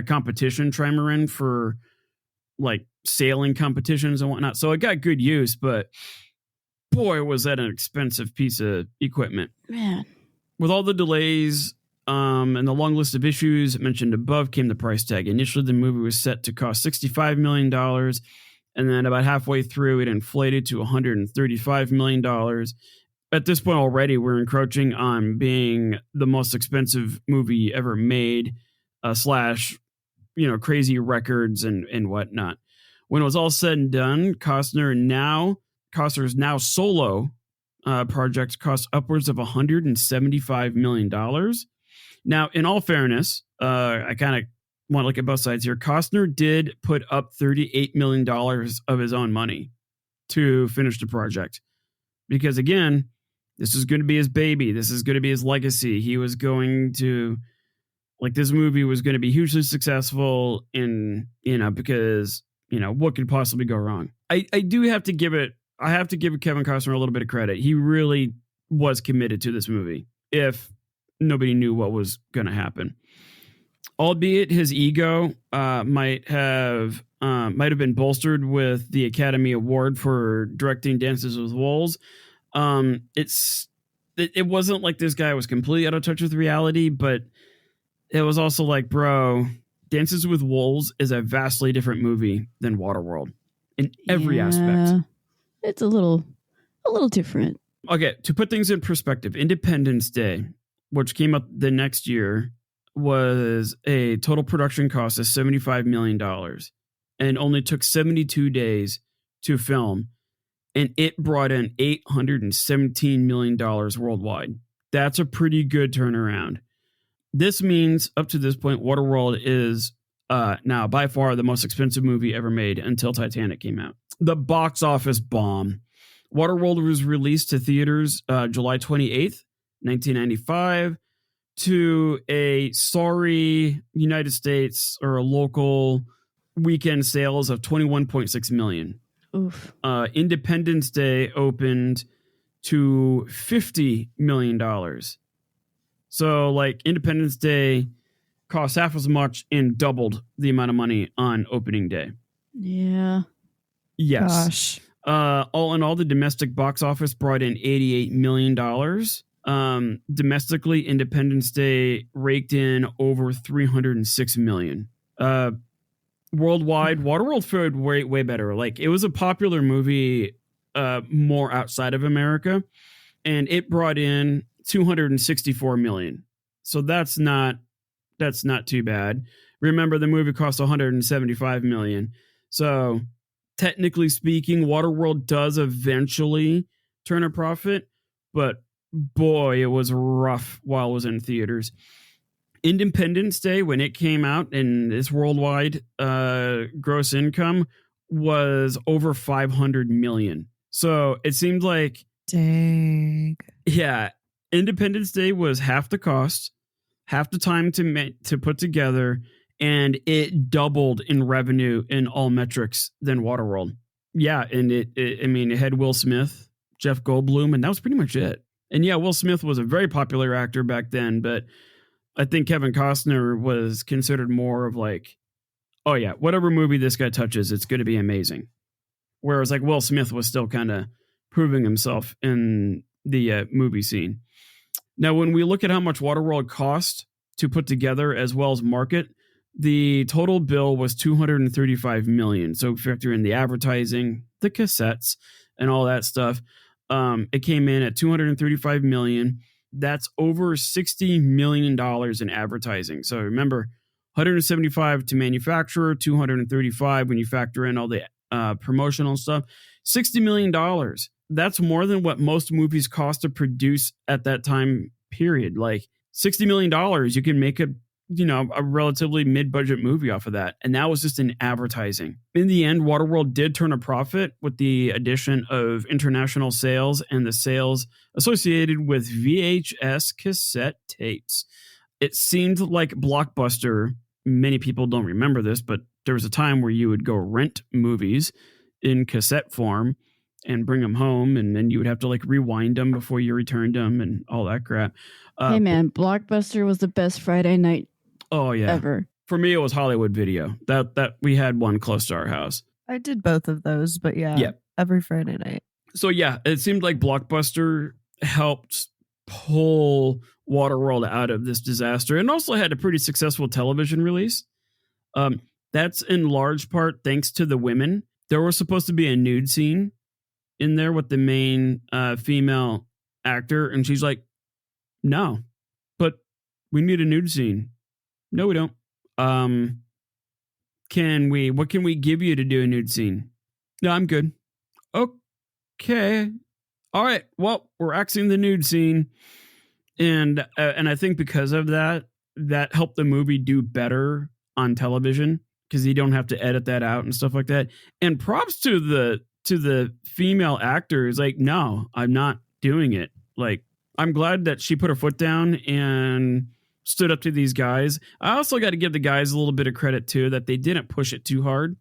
A: competition trimaran for like sailing competitions and whatnot. So it got good use, but boy, was that an expensive piece of equipment.
C: Man.
A: With all the delays and the long list of issues mentioned above came the price tag. Initially, the movie was set to cost $65 million. And then about halfway through, it inflated to $135 million. At this point already, we're encroaching on being the most expensive movie ever made, slash, crazy records and whatnot. When it was all said and done, Costner's now solo project cost upwards of $175 million. Now, in all fairness, I kind of want to look at both sides here. Costner did put up $38 million of his own money to finish the project. Because again, this is going to be his baby. This is going to be his legacy. He was going to, this movie was going to be hugely successful because, what could possibly go wrong? I have to give Kevin Costner a little bit of credit. He really was committed to this movie, if nobody knew what was going to happen. Albeit his ego might have been bolstered with the Academy Award for directing Dances with Wolves. It wasn't like this guy was completely out of touch with reality, but it was also like, bro, Dances with Wolves is a vastly different movie than Waterworld in every aspect.
C: It's a little different.
A: Okay, to put things in perspective, Independence Day, which came up the next year, was a total production cost of $75 million and only took 72 days to film. And it brought in $817 million worldwide. That's a pretty good turnaround. This means, up to this point, Waterworld is now by far the most expensive movie ever made until Titanic came out. The box office bomb. Waterworld was released to theaters July 28th, 1995, to a sorry United States or a local weekend sales of 21.6 million.
C: Oof.
A: Independence Day opened to $50 million. So, Independence Day cost half as much and doubled the amount of money on opening day.
C: Yeah.
A: Yes.
B: Gosh.
A: All in all, the domestic box office brought in $88 million. Domestically, Independence Day raked in over $306 million. Worldwide, Waterworld fared way better. It was a popular movie more outside of America, and it brought in $264 million. So that's not too bad. Remember, the movie cost $175 million. So technically speaking, Waterworld does eventually turn a profit, but boy, it was rough while it was in theaters. Independence Day, when it came out, and its worldwide gross income was over $500 million. So it seemed like,
B: dang,
A: yeah, Independence Day was half the cost, half the time to put together, and it doubled in revenue in all metrics than Waterworld. Yeah, and it had Will Smith, Jeff Goldblum, and that was pretty much it. And yeah, Will Smith was a very popular actor back then, but I think Kevin Costner was considered more of oh yeah, whatever movie this guy touches, it's going to be amazing. Whereas Will Smith was still kind of proving himself in the movie scene. Now, when we look at how much Waterworld cost to put together as well as market, the total bill was $235 million. So factor in the advertising, the cassettes, and all that stuff. It came in at $235 million. That's over $60 million in advertising. So remember, 175 to manufacturer, 235 when you factor in all the promotional stuff. $60 million. That's more than what most movies cost to produce at that time period. $60 million, you can make a relatively mid-budget movie off of that. And that was just in advertising. In the end, Waterworld did turn a profit with the addition of international sales and the sales associated with VHS cassette tapes. it seemed like Blockbuster, many people don't remember this, but there was a time where you would go rent movies in cassette form and bring them home, and then you would have to like rewind them before you returned them and all that crap.
C: Hey man, Blockbuster was the best Friday night ever.
A: For me, it was Hollywood Video. That we had one close to our house.
B: I did both of those, but yeah, every Friday night.
A: So yeah, it seemed like Blockbuster helped pull Waterworld out of this disaster, and also had a pretty successful television release. That's in large part thanks to the women. There was supposed to be a nude scene in there with the main female actor, and she's like, "No, but we need a nude scene." No, we don't. What can we give you to do a nude scene? No, I'm good. Okay. All right. Well, we're axing the nude scene. And I think because of that helped the movie do better on television, because you don't have to edit that out and stuff like that. And props to the female actors. Like, no, I'm not doing it. Like, I'm glad that she put her foot down and stood up to these guys. I also got to give the guys a little bit of credit too, that they didn't push it too hard,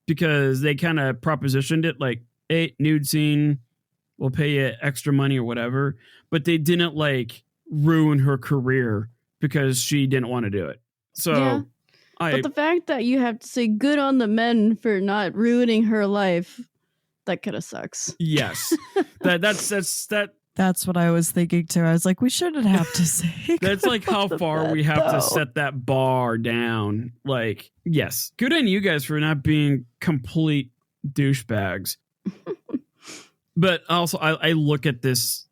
A: because they kind of propositioned it like, hey, nude scene, we'll pay you extra money or whatever. But they didn't like ruin her career because she didn't want to do it. So
C: yeah. But the fact that you have to say good on the men for not ruining her life, that kind of sucks.
A: Yes.
B: That's what I was thinking too. I was like, we shouldn't have to say.
A: That's like how far we have to set that bar down. Like, yes, good on you guys for not being complete douchebags. But also, I look at this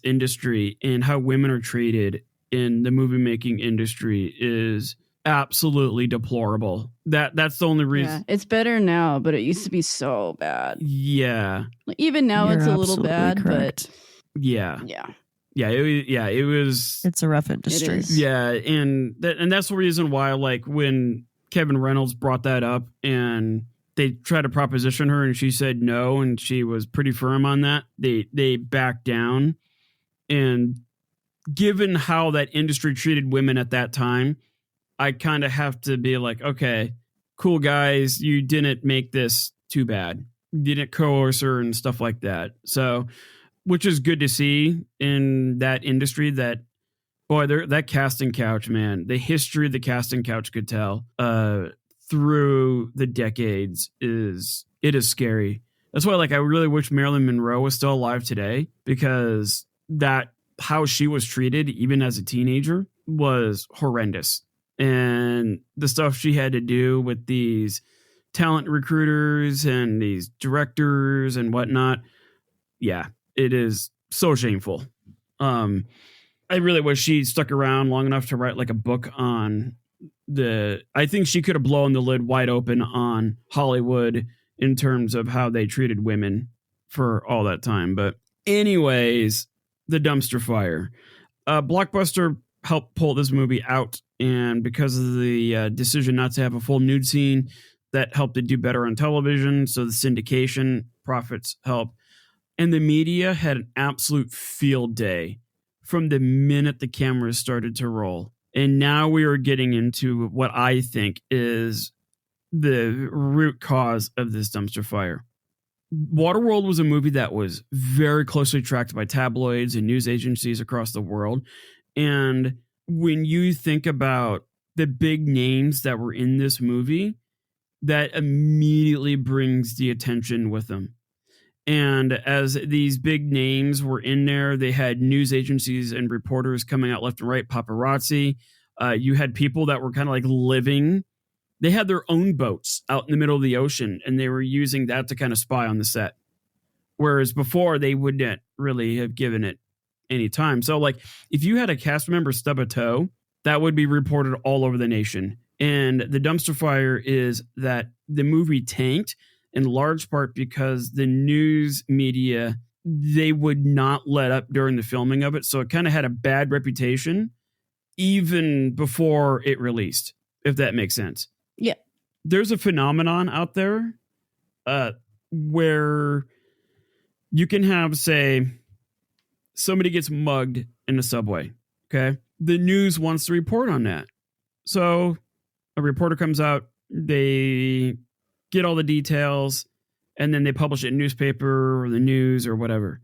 A: industry and how women are treated in the movie making industry is absolutely deplorable. That's the only reason.
C: Yeah, it's better now, but it used to be so bad.
A: Yeah.
C: Like, even now, it's a little bad,
B: correct.
C: but
A: yeah. It was.
B: It's a rough industry.
A: Yeah, and that's the reason why, like, when Kevin Reynolds brought that up and they tried to proposition her and she said no, and she was pretty firm on that, they backed down. And given how that industry treated women at that time, I kind of have to be like, okay, cool guys, you didn't make this too bad. You didn't coerce her and stuff like that. So, which is good to see in that industry. That, boy, that casting couch, man, the history of the casting couch could tell through the decades is scary. That's why, like, I really wish Marilyn Monroe was still alive today, because how she was treated even as a teenager was horrendous. And the stuff she had to do with these talent recruiters and these directors and whatnot, yeah, it is so shameful. I really wish she stuck around long enough to write like a book on I think she could have blown the lid wide open on Hollywood in terms of how they treated women for all that time. But anyways, the dumpster fire. Blockbuster helped pull this movie out, and because of the decision not to have a full nude scene, that helped it do better on television. So the syndication profits helped. And the media had an absolute field day from the minute the cameras started to roll. And now we are getting into what I think is the root cause of this dumpster fire. Waterworld was a movie that was very closely tracked by tabloids and news agencies across the world. And when you think about the big names that were in this movie, that immediately brings the attention with them. And as these big names were in there, they had news agencies and reporters coming out left and right, paparazzi. You had people that were kind of like living. They had their own boats out in the middle of the ocean, and they were using that to kind of spy on the set. Whereas before, they wouldn't really have given it any time. So, like, if you had a cast member stub a toe, that would be reported all over the nation. And the dumpster fire is that the movie tanked in large part because the news media, they would not let up during the filming of it. So it kind of had a bad reputation even before it released, if that makes sense.
C: Yeah.
A: There's a phenomenon out there where you can have, say, somebody gets mugged in a subway. Okay. the news wants to report on that. So a reporter comes out, they get all the details, and then they publish it in newspaper or the news or whatever.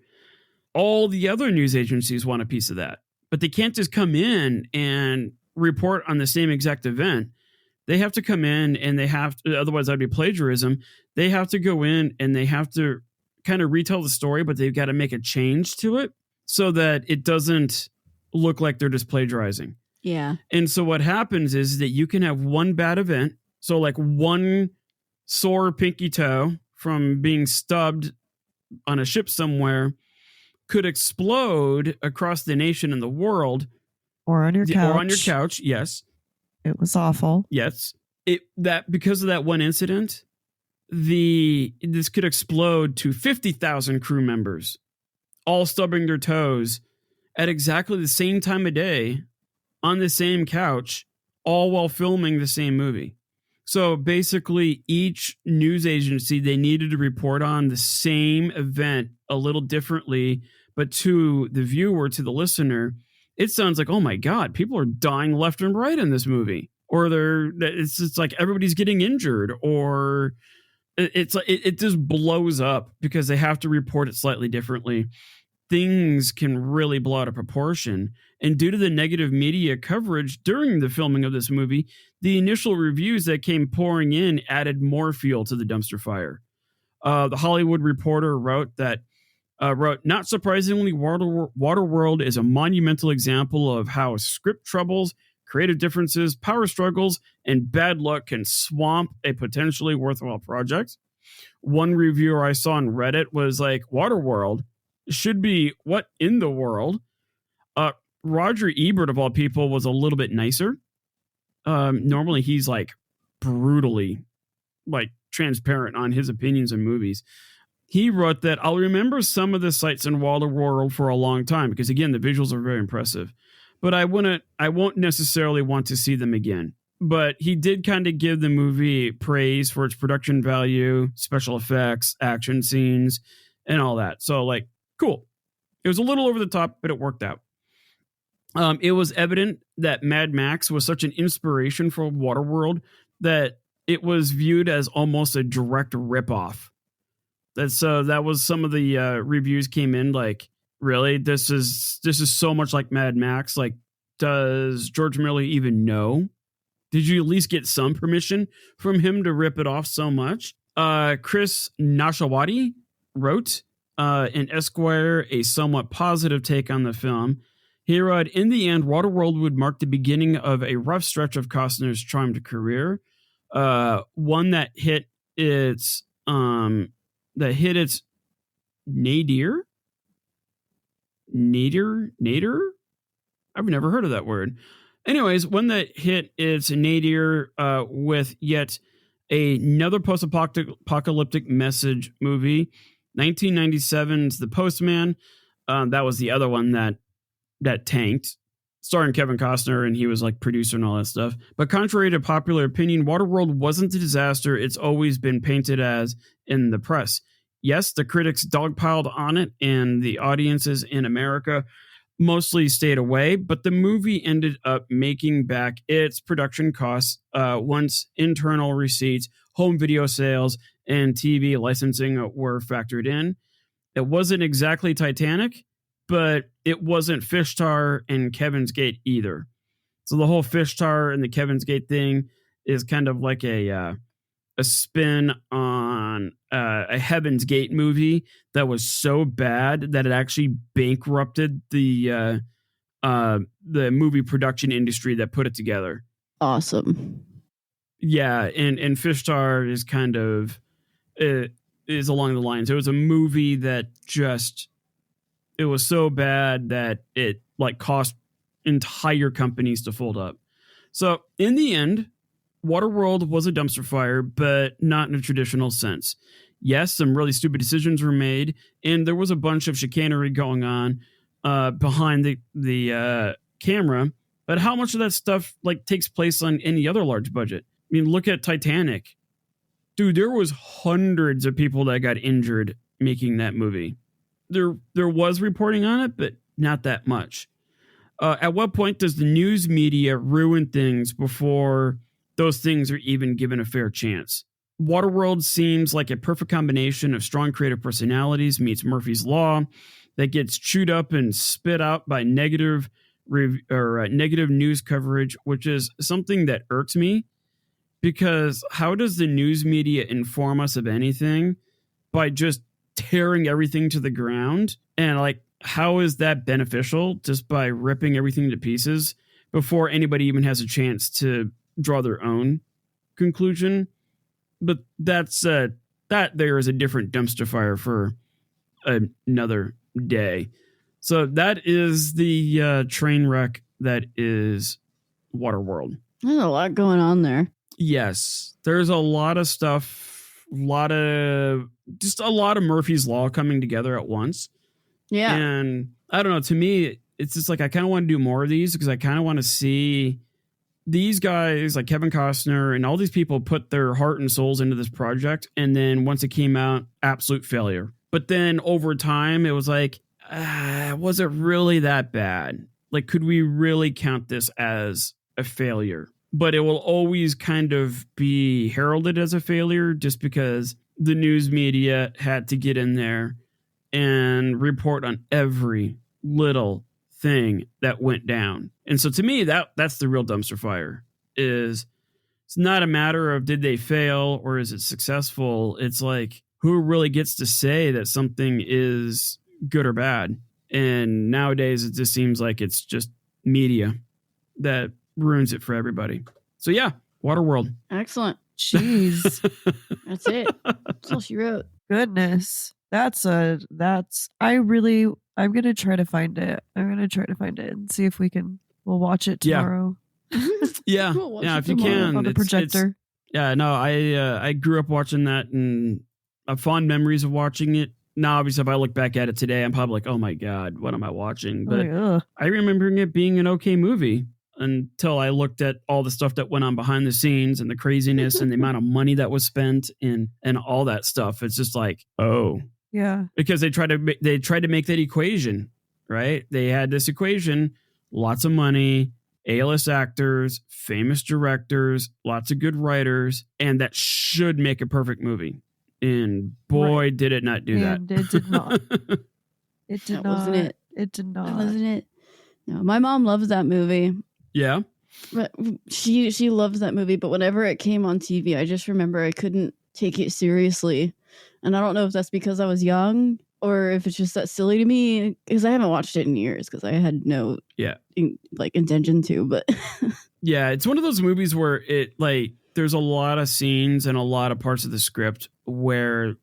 A: All the other news agencies want a piece of that, but they can't just come in and report on the same exact event. They have to come in and they have to, otherwise that'd be plagiarism. They have to go in and they have to kind of retell the story, but they've got to make a change to it so that it doesn't look like they're just plagiarizing.
C: Yeah.
A: And so what happens is that you can have one bad event. So like one sore pinky toe from being stubbed on a ship somewhere could explode across the nation and the world.
B: Or on your couch.
A: Or on your couch, yes.
B: It was awful.
A: Yes. That because of that one incident, this could explode to 50,000 crew members, all stubbing their toes at exactly the same time of day on the same couch, all while filming the same movie. So basically, each news agency, they needed to report on the same event a little differently, but to the viewer, to the listener, it sounds like, oh my God, people are dying left and right in this movie. Or it's like everybody's getting injured, or it's like it just blows up because they have to report it slightly differently. Things can really blow out of proportion. And due to the negative media coverage during the filming of this movie, the initial reviews that came pouring in added more fuel to the dumpster fire. The Hollywood Reporter wrote, not surprisingly, Waterworld is a monumental example of how script troubles, creative differences, power struggles, and bad luck can swamp a potentially worthwhile project. One reviewer I saw on Reddit was like, Waterworld should be what in the world? Roger Ebert, of all people, was a little bit nicer. Normally he's like brutally like transparent on his opinions in movies. He wrote that I'll remember some of the sights in Waterworld for a long time because, again, the visuals are very impressive. But I won't necessarily want to see them again. But he did kind of give the movie praise for its production value, special effects, action scenes, and all that. So, like, cool. It was a little over the top, but it worked out. It was evident that Mad Max was such an inspiration for Waterworld that it was viewed as almost a direct ripoff. That was some of the reviews came in like, really, this is so much like Mad Max. Like, does George Miller even know? Did you at least get some permission from him to rip it off so much? Chris Nashawati wrote in Esquire a somewhat positive take on the film. He wrote, in the end, Waterworld would mark the beginning of a rough stretch of Costner's charmed career. One that hit its nadir. Nadir? I've never heard of that word. Anyways, one that hit its nadir with yet another post-apocalyptic message movie. 1997's The Postman. That was the other one that tanked, starring Kevin Costner, and he was like producer and all that stuff. But contrary to popular opinion, Waterworld wasn't a disaster it's always been painted as in the press. Yes, the critics dogpiled on it, and the audiences in America mostly stayed away, but the movie ended up making back its production costs once internal receipts, home video sales, and TV licensing were factored in. It wasn't exactly Titanic, but it wasn't Fishtar and Kevin's Gate either. So the whole Fishtar and the Kevin's Gate thing is kind of like a spin on a Heaven's Gate movie that was so bad that it actually bankrupted the movie production industry that put it together.
C: Awesome.
A: Yeah, and Fishtar is kind of is along the lines. It was a movie that just it was so bad that it like cost entire companies to fold up. So in the end, Waterworld was a dumpster fire, but not in a traditional sense. Yes, some really stupid decisions were made, and there was a bunch of chicanery going on behind the camera. But how much of that stuff like takes place on any other large budget? I mean, look at Titanic. Dude, there was hundreds of people that got injured making that movie. There was reporting on it, but not that much. At what point does the news media ruin things before those things are even given a fair chance? Waterworld seems like a perfect combination of strong creative personalities meets Murphy's Law that gets chewed up and spit out by negative news coverage, which is something that irks me, because how does the news media inform us of anything by just tearing everything to the ground? And like, how is that beneficial just by ripping everything to pieces before anybody even has a chance to draw their own conclusion? But that's that there is a different dumpster fire for another day. So that is the train wreck that is Waterworld.
C: There's a lot going on there.
A: Yes, there's a lot of stuff, a lot of Murphy's Law coming together at once.
C: Yeah.
A: And I don't know, to me, it's just like I kind of want to do more of these because I kind of want to see these guys like Kevin Costner and all these people put their heart and souls into this project. And then once it came out, absolute failure. But then over time, it was like, was it really that bad? Like, could we really count this as a failure? But it will always kind of be heralded as a failure just because the news media had to get in there and report on every little thing that went down. And so to me, that's the real dumpster fire. Is it's not a matter of did they fail or is it successful? It's like, who really gets to say that something is good or bad? And nowadays it just seems like it's just media that ruins it for everybody. So yeah, Waterworld.
C: Excellent.
B: Jeez.
C: That's it. That's all she wrote.
B: Goodness. I'm gonna try to find it. And see if we'll watch it tomorrow.
A: Yeah.
C: Cool,
A: Yeah, if you can.
B: On the projector.
A: I grew up watching that and I have fond memories of watching it. Now, obviously, if I look back at it today, I'm probably like, oh my God, what am I watching? But I remember it being an okay movie until I looked at all the stuff that went on behind the scenes and the craziness and the amount of money that was spent and all that stuff. It's just like, oh.
B: Yeah.
A: Because they tried to make that equation, right? They had this equation, lots of money, A-list actors, famous directors, lots of good writers, and that should make a perfect movie. And boy, did it not do that.
B: It did not. It did
C: That
B: not.
C: wasn't it.
B: It did not.
C: That wasn't it. No, my mom loves that movie.
A: Yeah.
C: But she loves that movie, but whenever it came on TV, I just remember I couldn't take it seriously. And I don't know if that's because I was young or if it's just that silly to me, because I haven't watched it in years because I had no intention to. But
A: yeah, it's one of those movies where there's a lot of scenes and a lot of parts of the script where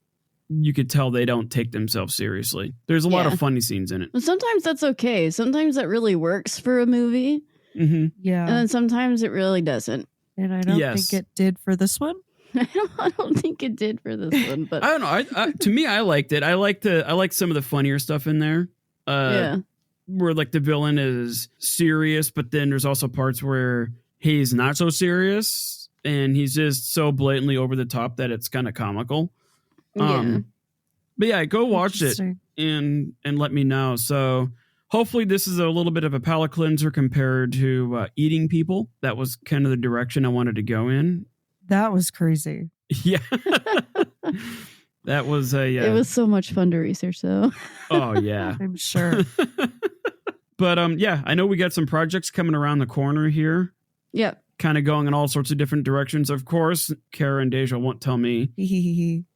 A: you could tell they don't take themselves seriously. There's a lot of funny scenes in it.
C: But sometimes that's okay. Sometimes that really works for a movie.
A: Mm-hmm.
B: Yeah.
C: And then sometimes it really doesn't.
B: And I don't think it did for this one.
C: I don't think it did for this one, but
A: I don't know. To me, I liked it. I liked some of the funnier stuff in there. Where like the villain is serious, but then there's also parts where he's not so serious and he's just so blatantly over the top that it's kind of comical. But yeah, go watch it and let me know. So hopefully this is a little bit of a palate cleanser compared to Eating People. That was kind of the direction I wanted to go in.
B: That was crazy.
A: Yeah. That was
C: It was so much fun to research though.
A: Oh yeah.
B: I'm sure.
A: But I know we got some projects coming around the corner here.
C: Yeah.
A: Kind of going in all sorts of different directions. Of course, Kara and Deja won't tell me.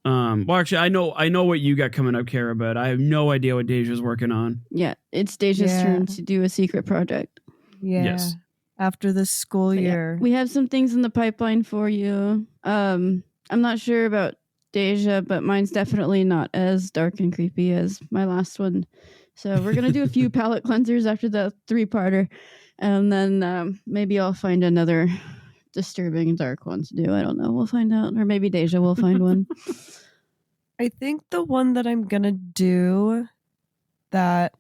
A: Well, actually, I know what you got coming up, Kara, but I have no idea what Deja's working on.
C: Yeah, it's Deja's turn to do a secret project.
B: Yeah.
A: Yes.
B: After this school year.
C: Yeah, we have some things in the pipeline for you. I'm not sure about Deja, but mine's definitely not as dark and creepy as my last one. So we're going to do a few palette cleansers after the 3-parter. And then maybe I'll find another disturbing dark one to do. I don't know. We'll find out. Or maybe Deja will find one.
B: I think the one that I'm going to do and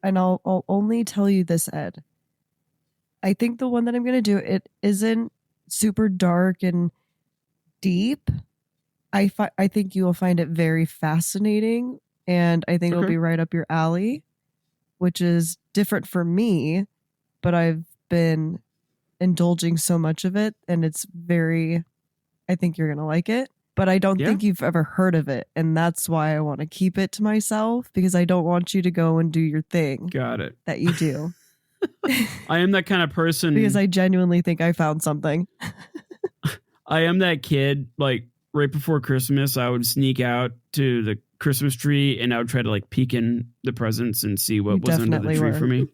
B: I'll only tell you this, Ed. I think the one that I'm going to do, it isn't super dark and deep. I think you will find it very fascinating. And I think it'll be right up your alley, which is different for me. but I've been indulging so much of it, and it's very, I think you're going to like it, but I don't think you've ever heard of it. And that's why I want to keep it to myself, because I don't want you to go and do your thing.
A: Got it.
B: That you do.
A: I am that kind of person.
B: Because I genuinely think I found something.
A: I am that kid, like right before Christmas, I would sneak out to the Christmas tree and I would try to like peek in the presents and see what was under the tree for me.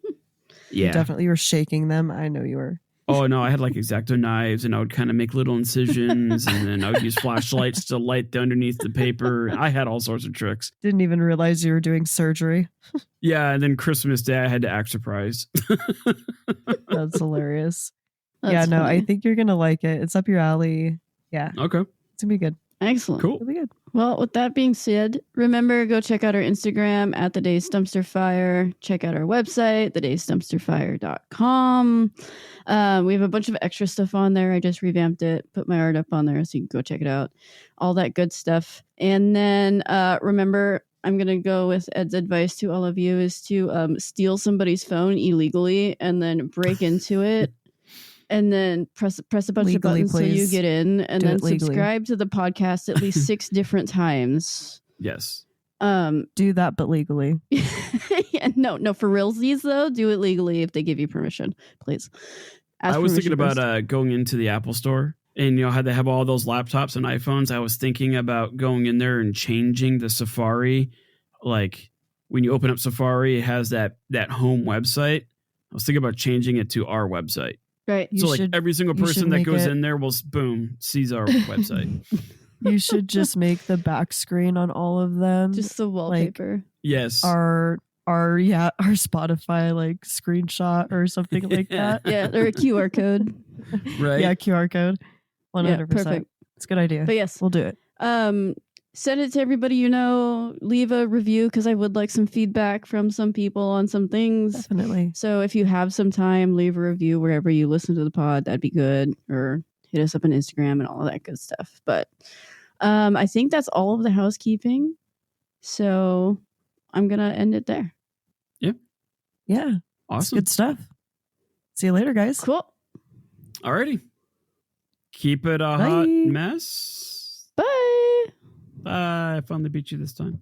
A: Yeah.
B: You definitely were shaking them. I know you were.
A: Oh no, I had like X-Acto knives and I would kind of make little incisions and then I would use flashlights to light the underneath the paper. I had all sorts of tricks.
B: Didn't even realize you were doing surgery.
A: Yeah, and then Christmas Day I had to act surprised.
B: That's hilarious.
C: That's
B: funny.
C: funny.
B: I think you're gonna like it. It's up your alley. Yeah.
A: Okay.
B: It's gonna be good.
C: Excellent.
A: Cool.
B: It'll be good.
C: Well, with that being said, remember, go check out our Instagram at The Days Dumpster Fire. Check out our website, thedaysdumpsterfire.com. We have a bunch of extra stuff on there. I just revamped it, put my art up on there, so you can go check it out. All that good stuff. And then remember, I'm going to go with Ed's advice to all of you is to steal somebody's phone illegally and then break into it. And then press a bunch
B: Legally,
C: of buttons so you
B: please.
C: get in, and
B: Do
C: then
B: it legally.
C: subscribe to the podcast at least 6 different times.
A: Yes.
B: Do that, but legally.
C: Yeah, no, for realsies though, do it legally if they give you permission, please. Ask
A: I was
C: permission
A: thinking
C: first.
A: about going into the Apple store and how they have all those laptops and iPhones. I was thinking about going in there and changing the Safari. Like when you open up Safari, it has that home website. I was thinking about changing it to our website.
C: Right.
B: You
A: So like
B: should-
A: every single
B: you should
A: person that
B: make
A: goes
B: it-
A: in there will boom sees our website.
B: You should just make the back screen on all of them.
C: Just the wallpaper.
A: Yes.
B: our Spotify like screenshot or something like that.
C: Yeah, or a QR code.
A: Right.
B: Yeah, QR code. 100%.
C: Yeah, perfect.
B: It's a good idea.
C: But yes,
B: We'll do it.
C: send it to everybody you know. Leave a review because I would like some feedback from some people on some things.
B: Definitely.
C: So if you have some time, leave a review wherever you listen to the pod. That'd be good. Or hit us up on Instagram and all of that good stuff. But I think that's all of the housekeeping. So I'm going to end it there.
B: Yeah. It's
A: Awesome.
B: good stuff. See you later, guys.
C: Cool.
A: Alrighty. Keep it a
B: Bye.
A: hot mess.
C: Bye.
A: Bye. I finally beat you this time.